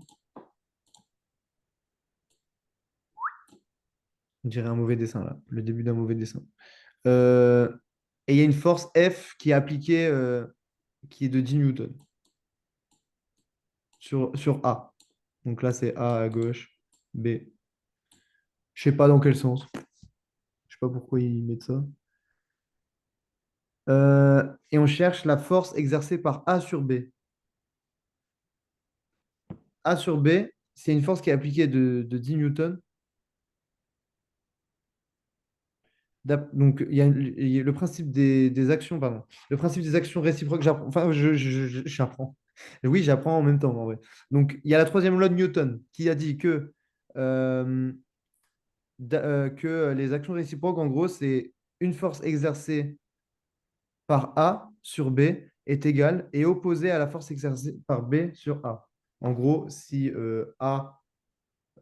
On dirait un mauvais dessin là, le début d'un mauvais dessin. Euh, et il y a une force F qui est appliquée, qui est de 10 newtons sur A. Donc là, c'est A à gauche, B. Je sais pas dans quel sens. Je sais pas pourquoi ils mettent ça. Et on cherche la force exercée par A sur B. A sur B, c'est une force qui est appliquée de 10 newtons. Donc, il y a le principe des actions, pardon. Le principe des actions réciproques, j'apprends. Enfin, j'apprends. Oui, j'apprends en même temps, en vrai. Donc, il y a la troisième loi de Newton qui a dit euh, que les actions réciproques, en gros, c'est une force exercée par A sur B est égale et opposée à la force exercée par B sur A. En gros, si A,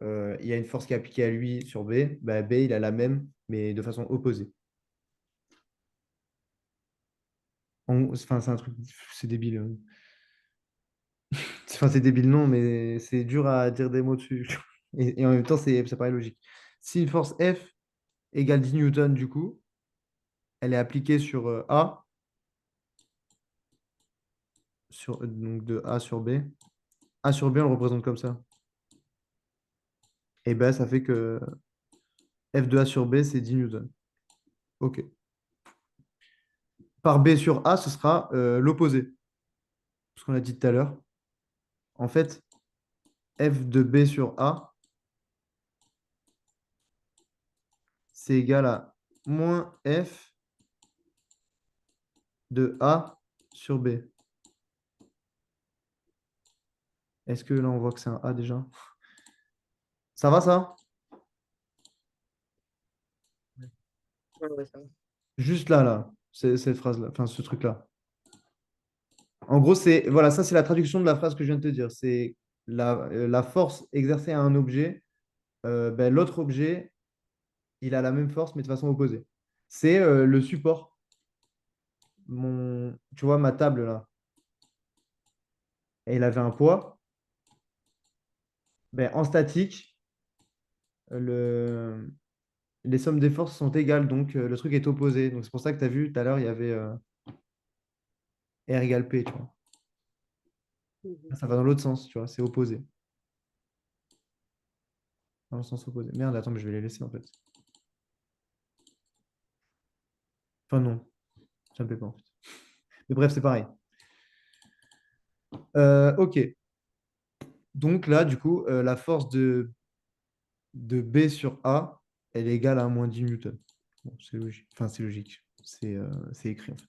il y a une force qui est appliquée à lui sur B, bah, B, il a la même, mais de façon opposée. Enfin, c'est un truc, c'est débile. Enfin, c'est débile, non, mais c'est dur à dire des mots dessus. Et en même temps, ça paraît logique. Si une force F égale 10 newtons, du coup, elle est appliquée sur A, donc de A sur B. A sur B, on le représente comme ça. Et ben, ça fait que F de A sur B, c'est 10 newtons. OK. Par B sur A, ce sera l'opposé. Ce qu'on a dit tout à l'heure. En fait, F de B sur A, c'est égal à moins F de A sur B. Est-ce que là, on voit que c'est un A déjà? Ça va, ça? Ouais, ouais, ça va. Juste là, cette phrase-là, enfin, ce truc-là. En gros, voilà, ça, c'est la traduction de la phrase que je viens de te dire. C'est la force exercée à un objet, ben, l'autre objet, il a la même force, mais de façon opposée. C'est le support. Tu vois, ma table, là, elle avait un poids. Ben, en statique, le, les sommes des forces sont égales, donc le truc est opposé. Donc c'est pour ça que tu as vu tout à l'heure, il y avait R égale P, tu vois. Mhm. Ça va dans l'autre sens, tu vois, c'est opposé. Dans le sens opposé. Merde, attends, mais je vais les laisser en fait. Enfin, non, ça me plaît pas en fait. Mais bref, c'est pareil. Ok. Donc là, du coup, la force de B sur A, elle est égale à moins 10 newtons. Bon, c'est logique. Enfin, c'est logique. C'est écrit en fait.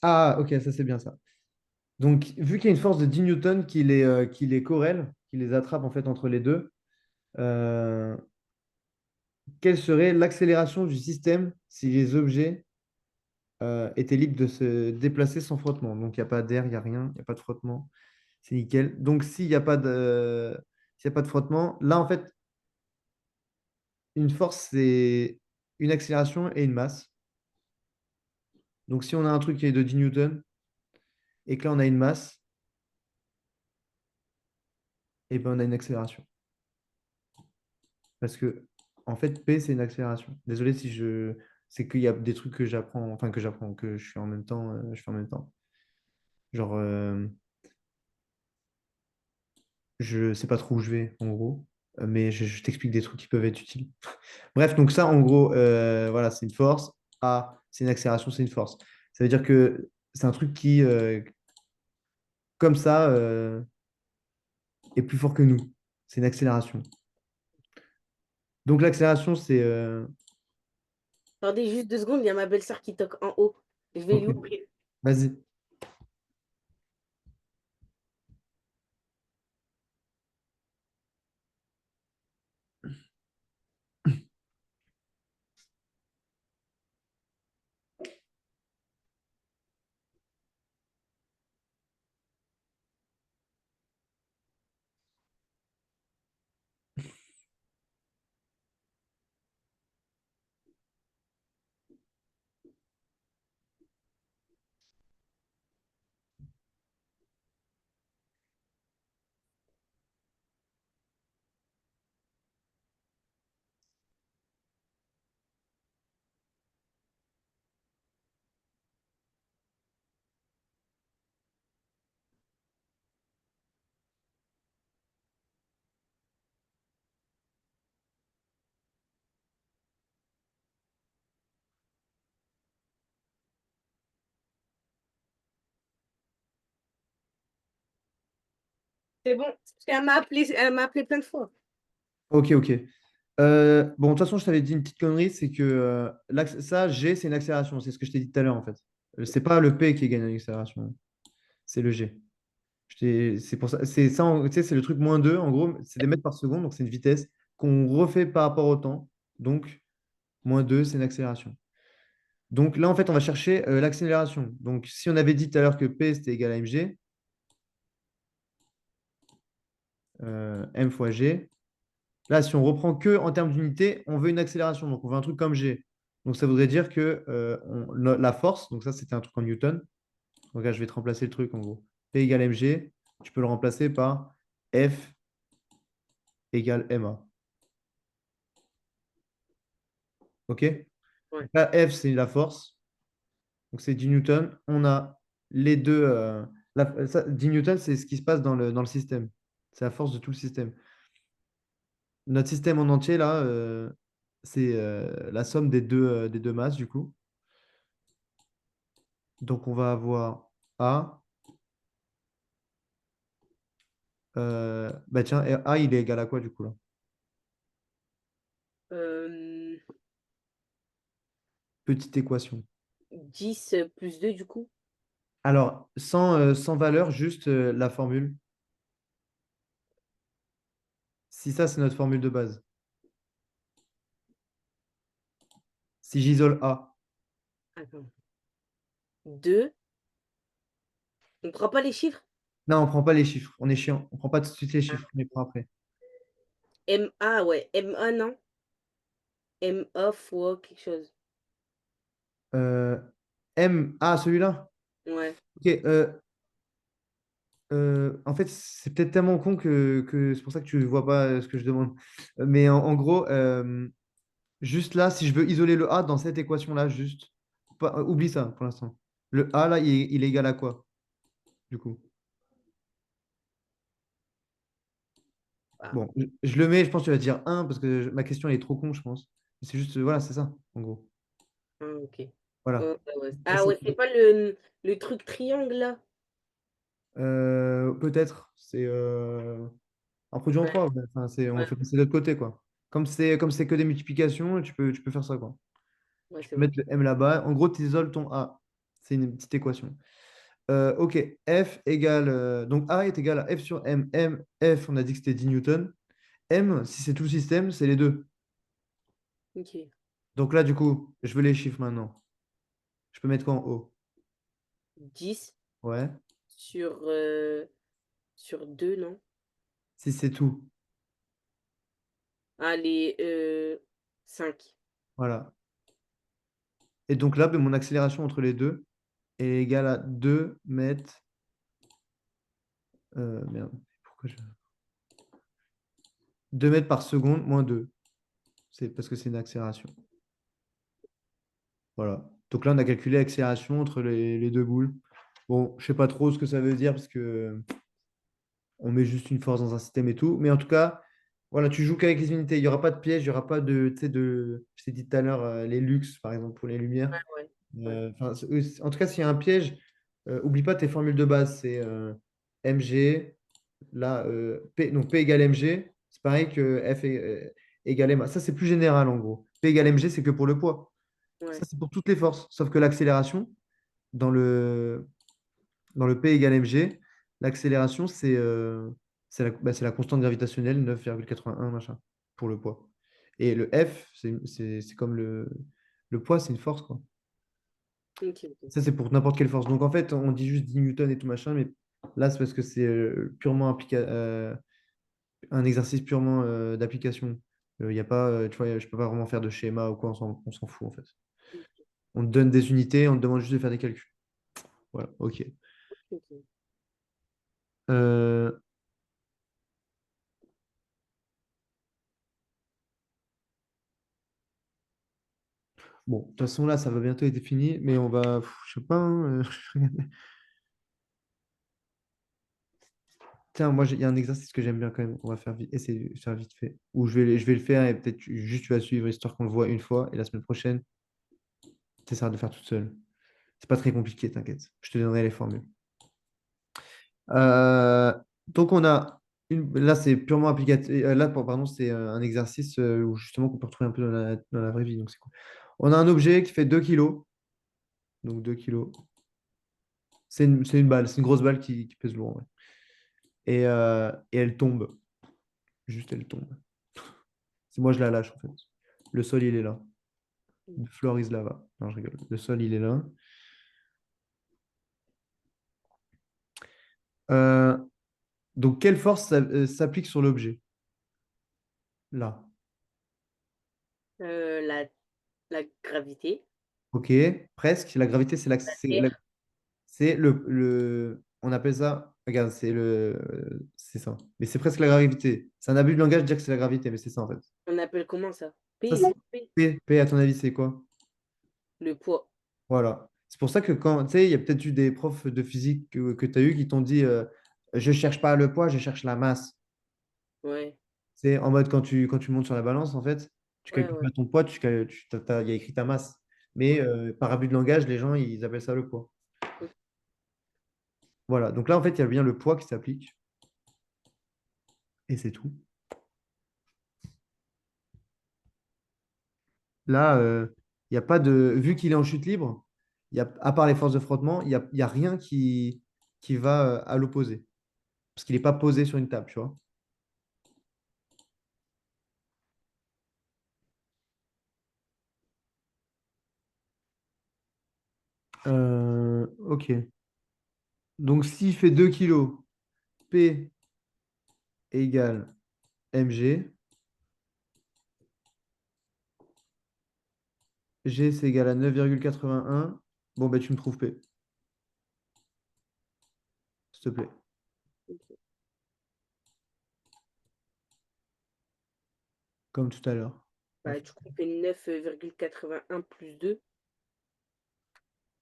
Ah, ok, ça c'est bien ça. Donc, vu qu'il y a une force de 10 newtons qui les corrèle, qui les attrape en fait entre les deux, euh, quelle serait l'accélération du système si les objets étaient libres de se déplacer sans frottement? Donc, il n'y a pas d'air, il n'y a rien, il n'y a pas de frottement. C'est nickel. Donc, s'il y a pas de frottement, là, en fait, une force, c'est une accélération et une masse. Donc, si on a un truc qui est de 10 newtons et que là, on a une masse, et ben, on a une accélération. Parce que, en fait, P, c'est une accélération. Désolé si je. C'est qu'il y a des trucs que j'apprends, enfin, que je fais en même temps, je fais en même temps. Genre, je sais pas trop où je vais, en gros, mais je t'explique des trucs qui peuvent être utiles. Bref, donc ça, en gros, voilà, c'est une force. A, c'est une accélération, c'est une force. Ça veut dire que c'est un truc qui, comme ça, est plus fort que nous. C'est une accélération. Donc l'accélération, c'est... Attendez juste 2 secondes, il y a ma belle-sœur qui toque en haut. Je vais lui Ok, ouvrir. vas-y. C'est bon, parce elle m'a appelé plein de fois. Ok, ok. Bon, de toute façon, je t'avais dit une petite connerie, c'est que ça, G, c'est une accélération. C'est ce que je t'ai dit tout à l'heure, en fait. C'est pas le P qui gagne une accélération, c'est le G. C'est pour ça, c'est ça, tu sais, c'est le truc -2, en gros, c'est des mètres par seconde, donc c'est une vitesse qu'on refait par rapport au temps. Donc, -2, c'est une accélération. Donc là, en fait, on va chercher l'accélération. Donc, si on avait dit tout à l'heure que P, c'était égal à mg, m fois g, là, si on reprend que en termes d'unité, on veut une accélération. Donc, on veut un truc comme g. Donc, ça voudrait dire que la force, donc ça, c'était un truc en newton. Donc là, je vais te remplacer le truc, en gros. P égale mg, tu peux le remplacer par F égale ma. OK? Ouais. Donc là, F, c'est la force. Donc, c'est 10 newtons. On a les deux. 10 newtons, c'est ce qui se passe dans le système. C'est la force de tout le système. Notre système en entier, là, c'est la somme des deux masses, du coup. Donc, on va avoir A. Bah tiens, et A, il est égal à quoi, du coup, là? Euh, Petite équation. 10 plus 2 du coup. Alors, sans valeur, juste la formule. Si ça, c'est notre formule de base. Si j'isole A. Attends. 2. On prend pas les chiffres? Non, on prend pas les chiffres. On est chiant. On prend pas tout de suite les chiffres. On les prend après. MA, ouais. MA, non? MA fois quelque chose. Euh, M. Ah, celui-là? Ouais. Ok. En fait, c'est peut-être tellement con que c'est pour ça que tu ne vois pas ce que je demande. Mais en gros, juste là, si je veux isoler le A dans cette équation-là, juste, oublie ça pour l'instant. Le A, là, il est égal à quoi, du coup? Ah, Bon, je le mets, je pense que tu vas dire un parce que ma question, elle est trop con, je pense. C'est juste, voilà, c'est ça, en gros. ah, ok. Voilà. Ouais, ouais. Ça, Ah c'est- ouais, c'est pas le truc triangle là? Peut-être, c'est un produit en Ouais, trois. Ouais. Enfin, on ouais, fait passer de l'autre côté, quoi. Comme c'est que des multiplications, tu peux faire ça, quoi. ouais, Tu c'est peux bon. mettre le M là-bas. En gros, tu isoles ton A. C'est une petite équation. Ok, F égale. Donc A est égal à F sur M. F, on a dit que c'était 10 newtons. M, si c'est tout le système, c'est les deux. Ok. Donc là, du coup, je veux les chiffres maintenant. Je peux mettre quoi en haut? 10 Ouais. sur, sur 2 non? Si c'est tout. Allez, 5. Voilà. Et donc là, ben, mon accélération entre les deux est égale à 2 mètres. Merde. Pourquoi 2 mètres par seconde moins 2. C'est parce que c'est une accélération. Voilà. Donc là, on a calculé l'accélération entre les deux boules. Bon, je sais pas trop ce que ça veut dire parce que on met juste une force dans un système et tout. Mais en tout cas, voilà, tu joues qu'avec les unités. Il n'y aura pas de piège, il n'y aura pas de, tu sais, je t'ai dit tout à l'heure, les luxe, par exemple, pour les lumières. Ouais, ouais, ouais. Enfin, en tout cas, s'il y a un piège, oublie pas tes formules de base. C'est mg, là, P, donc P égale mg, c'est pareil que F égale ma. Ça, c'est plus général, en gros. P égale mg, c'est que pour le poids. Ça, Ouais. c'est pour toutes les forces. Sauf que l'accélération, dans le P égale mg, l'accélération, c'est la constante gravitationnelle 9,81 machin, pour le poids. Et le F, c'est comme le poids, c'est une force, quoi. Ok, ok. Ça, c'est pour n'importe quelle force. Donc, en fait, on dit juste 10 newtons et tout machin, mais là, c'est parce que c'est purement un exercice purement d'application. Il y a pas, tu vois, je peux pas vraiment faire de schéma ou quoi, on s'en fout, en fait. On te donne des unités, on te demande juste de faire des calculs. Voilà, ok. Ok. Euh, Bon, de toute façon, là, ça va bientôt être fini, mais on va, je sais pas, hein, Tiens, moi, il y a un exercice que j'aime bien quand même. On va faire vite, essayer de faire vite fait. Ou je vais le faire et peut-être juste tu vas suivre, histoire qu'on le voit une fois. Et la semaine prochaine, tu essaieras de le faire toute seule. C'est pas très compliqué, t'inquiète. Je te donnerai les formules. Euh, Donc, on a là, c'est purement applicatif. Là, pardon, c'est un exercice où justement qu'on peut retrouver un peu dans la vraie vie. Donc, c'est cool. On a un objet qui fait 2 kilos. Donc, 2 kilos. C'est une balle, c'est une grosse balle qui pèse lourd. Ouais. Et elle tombe. Juste, elle tombe. C'est moi, je la lâche, en fait. Le sol, il est là. The floor is lava. Non, je rigole. Le sol, il est là. Euh, donc, quelle force s'applique sur l'objet? Là. La, la gravité, OK, presque. La gravité, la Terre, c'est on appelle ça. Regarde, c'est ça. Mais c'est presque la gravité. C'est un abus de langage de dire que c'est la gravité, mais c'est ça, en fait. on appelle comment ça? Ça, c'est P, P, à ton avis, c'est quoi? le poids. Voilà. C'est pour ça que quand, tu sais, il y a peut-être eu des profs de physique que tu as eu qui t'ont dit je cherche pas le poids, je cherche la masse. Ouais, C'est en mode quand tu montes sur la balance, en fait, tu ouais, calcules ouais. pas ton poids, il y a écrit ta masse. Mais Ouais. par abus de langage, les gens, ils appellent ça le poids. Ok. Voilà. Donc là, en fait, il y a bien le poids qui s'applique. Et c'est tout. Là, il y a pas de. Vu qu'il est en chute libre, à part les forces de frottement, il y a rien qui va à l'opposé. Parce qu'il n'est pas posé sur une table, tu vois. Ok. Donc, s'il fait 2 kilos, P égale mg. G, c'est égal à 9,81. Bon, ben, tu me trouves P, s'il te plaît. Ok. Comme tout à l'heure. On va Bah, faire- du coup, on fait 9,81 plus 2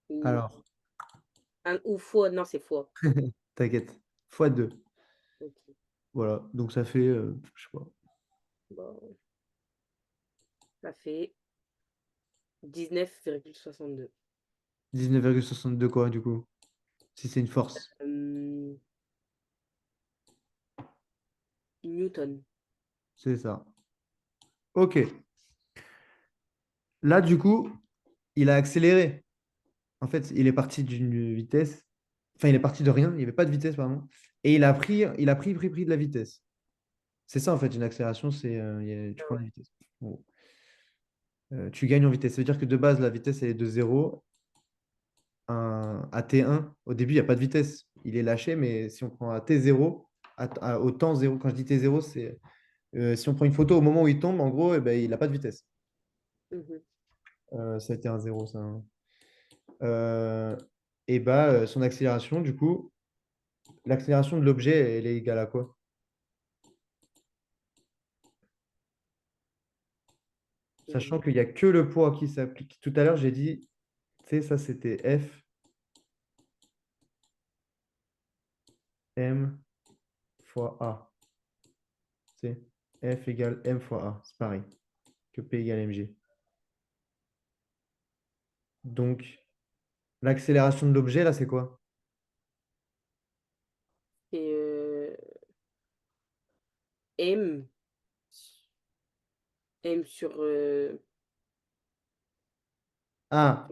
ou, Alors, ou fois, non, c'est fois. t'inquiète. Fois 2. Ok. Voilà. Donc, ça fait, je sais pas, Bon, ça fait 19,62. 19,62 quoi, du coup. Si c'est une force. Euh, Newton. C'est ça. Ok. Là, du coup, il a accéléré. En fait, il est parti d'une vitesse. Enfin, il est parti de rien. Il n'y avait pas de vitesse, pardon. Et pris de la vitesse. C'est ça, en fait, une accélération, c'est tu Ah prends ouais. la vitesse. Bon. Tu gagnes en vitesse. Ça veut dire que de base, la vitesse, elle est de 0 à T1. Au début, il n'y a pas de vitesse. Il est lâché, mais si on prend à T0, au temps 0, quand je dis T0, c'est si on prend une photo au moment où il tombe, en gros, eh ben, il n'a pas de vitesse. Mhm. Ça a été un 0, ça. Hein. Euh, et bah, son accélération, du coup, l'accélération de l'objet, elle est égale à quoi? Sachant qu'il n'y a que le poids qui s'applique. Tout à l'heure, j'ai dit, tu sais, ça c'était F, M fois A. Tu sais, F égale M fois A. C'est pareil que P égale mg. Donc, l'accélération de l'objet, là, c'est quoi? Et M, M sur Ah,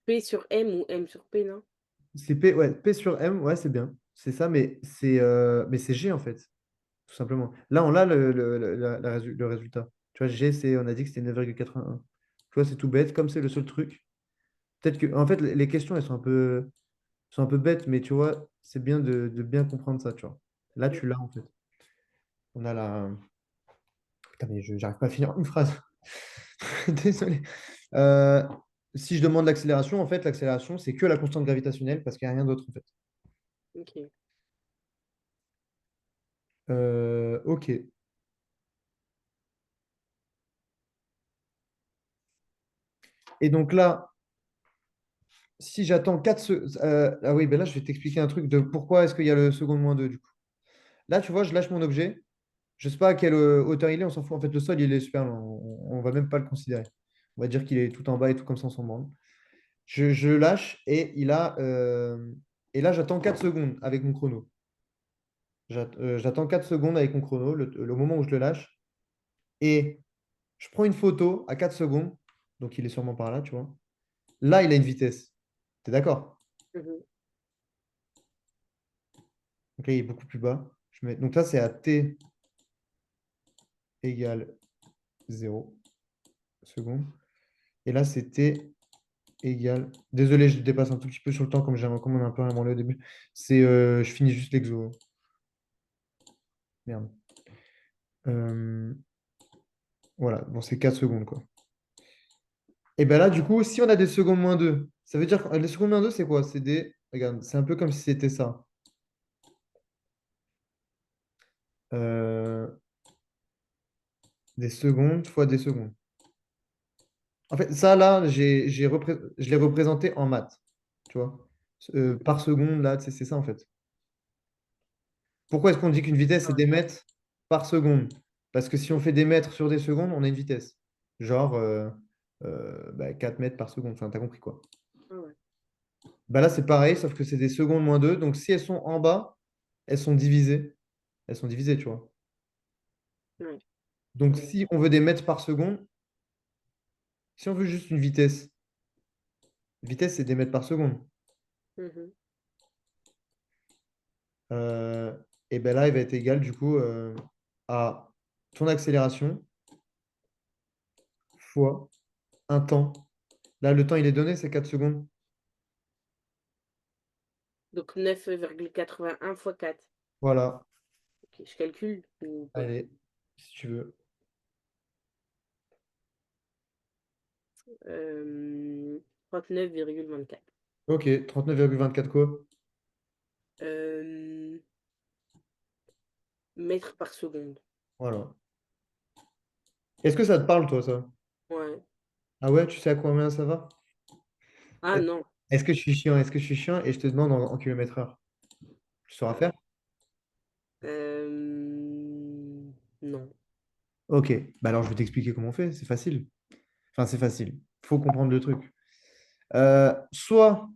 P sur M ou M sur P, non? c'est P, ouais, P sur M, ouais, c'est bien. C'est ça, mais c'est G en fait, tout simplement. Là, on a le résultat. Tu vois, G, on a dit que c'était 9,81. Tu vois, c'est tout bête, comme c'est le seul truc. Peut-être que, en fait, les questions, elles sont un peu bêtes, mais tu vois, c'est bien de bien comprendre ça, tu vois. Là, Mm. tu l'as, en fait. On a la. Putain, mais j'arrive pas à finir une phrase. Désolé. Euh, si je demande l'accélération, en fait, l'accélération, c'est que la constante gravitationnelle parce qu'il n'y a rien d'autre, en fait. Ok. Ok. Et donc là, si j'attends 4 secondes. Ah oui, ben là, je vais t'expliquer un truc de pourquoi est-ce qu'il y a le second moins 2 du coup. Là, tu vois, je lâche mon objet. Je ne sais pas à quelle hauteur il est, on s'en fout. En fait, le sol, il est super loin. On ne va même pas le considérer. On va dire qu'il est tout en bas et tout comme ça, on s'en branle. Je lâche et il a. Et là, j'attends 4 secondes avec mon chrono. J'attends 4 secondes avec mon chrono, le moment où je le lâche. Et je prends une photo à 4 secondes. Donc, il est sûrement par là, tu vois. Là, il a une vitesse. Tu es d'accord? Mhm. Donc là, il est beaucoup plus bas. Donc là, c'est à t égale 0 secondes. Et là, c'est t égale. Désolé, je dépasse un tout petit peu sur le temps comme on a un peu inventé au début. Je finis juste l'exo. Merde. Euh, voilà, bon, c'est 4 secondes, quoi. Et bien là, du coup, si on a des secondes moins 2, ça veut dire que les secondes moins 2, c'est quoi? C'est des. Regarde, c'est un peu comme si c'était ça. Euh, des secondes fois des secondes. En fait, ça, là, je l'ai représenté en maths. Tu vois? Par seconde, là, c'est ça, en fait. Pourquoi est-ce qu'on dit qu'une vitesse, c'est Ah des mètres par seconde? Parce que si on fait des mètres sur des secondes, on a une vitesse. Genre 4 mètres par seconde. Enfin, t'as compris quoi? ouais. Bah là, c'est pareil, sauf que c'est des secondes moins 2. Donc, si elles sont en bas, elles sont divisées. Elles sont divisées, tu vois. Ouais. Donc, si on veut des mètres par seconde, si on veut juste une vitesse, c'est des mètres par seconde. Mhm. Euh, et ben là, il va être égal, du coup, à ton accélération fois un temps. Là, le temps, il est donné, c'est 4 secondes. Donc 9,81 fois 4. Voilà. Ok, je calcule ou pas? Allez, si tu veux. 39,24. Ok, 39,24 quoi? Euh, mètres par seconde. Voilà. Est-ce que ça te parle, toi, ça? Ouais. Ah ouais, tu sais à combien ça va? Ah non. Est-ce que je suis chiant? Est-ce que je suis chiant? Et je te demande en kilomètres heure. Tu sauras faire? Non. Ok, bah alors je vais t'expliquer comment on fait. C'est facile. Enfin, c'est facile. Il faut comprendre le truc. Soit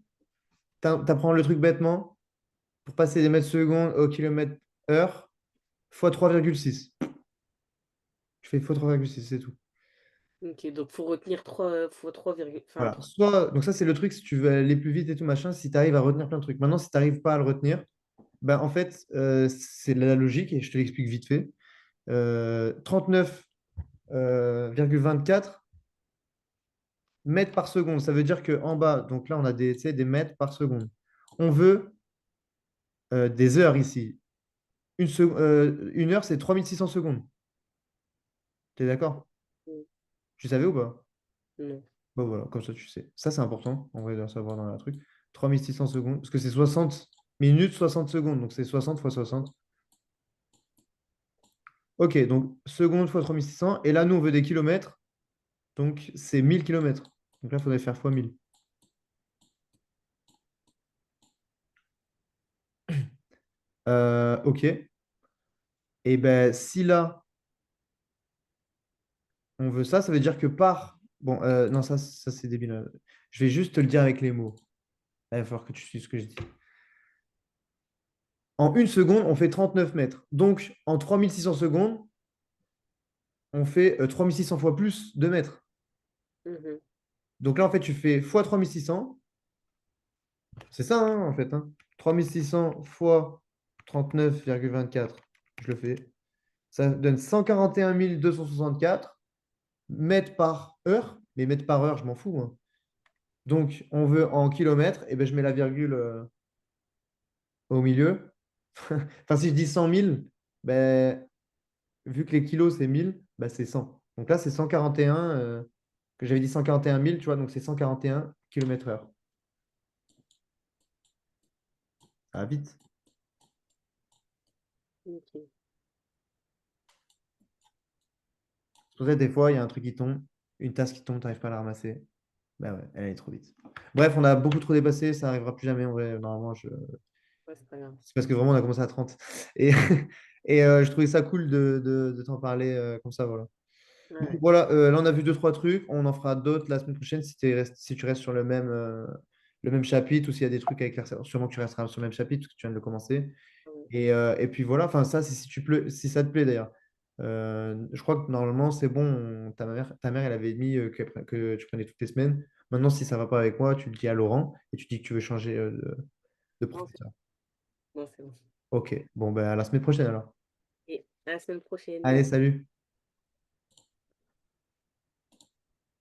tu apprends le truc bêtement pour passer des mètres secondes au kilomètre heure fois 3,6. Tu fais fois 3,6, c'est tout. Ok, donc faut retenir 3 fois 3, enfin Voilà. 3. Donc ça, c'est le truc si tu veux aller plus vite et tout machin, si tu arrives à retenir plein de trucs. Maintenant, si tu n'arrives pas à le retenir, ben, en fait, c'est la logique et je te l'explique vite fait. 39,24 mètres par seconde. Ça veut dire qu'en bas, donc là, on a tu sais, des mètres par seconde. On veut des heures ici. Une heure, c'est 3600 secondes. Tu es d'accord? Tu savais ou pas? Non. Bon, voilà, comme ça, tu sais. Ça, c'est important. On va le savoir dans la truc. 3600 secondes, parce que c'est 60 minutes, 60 secondes. Donc, c'est 60 fois 60. Ok, donc seconde fois 3600. Et là, nous, on veut des kilomètres. Donc, c'est 1000 kilomètres. Donc là, il faudrait faire fois 1000. Ok. Et ben si là, on veut ça, ça veut dire que par. Bon, non, ça c'est débile. Je vais juste te le dire avec les mots. Là, il va falloir que tu suives ce que je dis. En une seconde, on fait 39 mètres. Donc, en 3600 secondes, on fait 3600 fois plus de mètres. Mhm. Donc là, en fait, tu fais fois 3600. C'est ça, hein, en fait. Hein. 3600 fois 39,24. Je le fais. Ça donne 141 264 mètres par heure. Mais mètres par heure, je m'en fous. Hein. Donc, on veut en kilomètres, et ben, je mets la virgule au milieu. Enfin, si je dis 100 000, ben, vu que les kilos, c'est 1000, ben, c'est 100. Donc là, c'est 141, que j'avais dit 141 000, tu vois, donc c'est 141 km heure. Ça va vite. Ok. C'est pour ça que des fois, il y a un truc qui tombe, une tasse qui tombe, tu n'arrives pas à la ramasser. Ben ouais, elle est trop vite. Bref, on a beaucoup trop dépassé, ça n'arrivera plus jamais en vrai. Normalement, Ouais, c'est pas grave. c'est parce que vraiment, on a commencé à 30. Et, je trouvais ça cool de t'en parler comme ça, voilà. Donc Ouais. voilà, là on a vu deux, trois trucs. On en fera d'autres la semaine prochaine si tu restes sur le même chapitre ou s'il y a des trucs à éclaircir. Sûrement que tu resteras sur le même chapitre parce que tu viens de le commencer. Et puis voilà, enfin ça, c'est si si ça te plaît d'ailleurs. Je crois que normalement, c'est bon. Ta mère, elle avait mis que tu prenais toutes les semaines. Maintenant, si ça va pas avec moi, tu le dis à Laurent et tu dis que tu veux changer de Non, c'est professeur. non, c'est bon. Ok, bon, ben à la semaine prochaine alors. Et à la semaine prochaine. Allez, salut.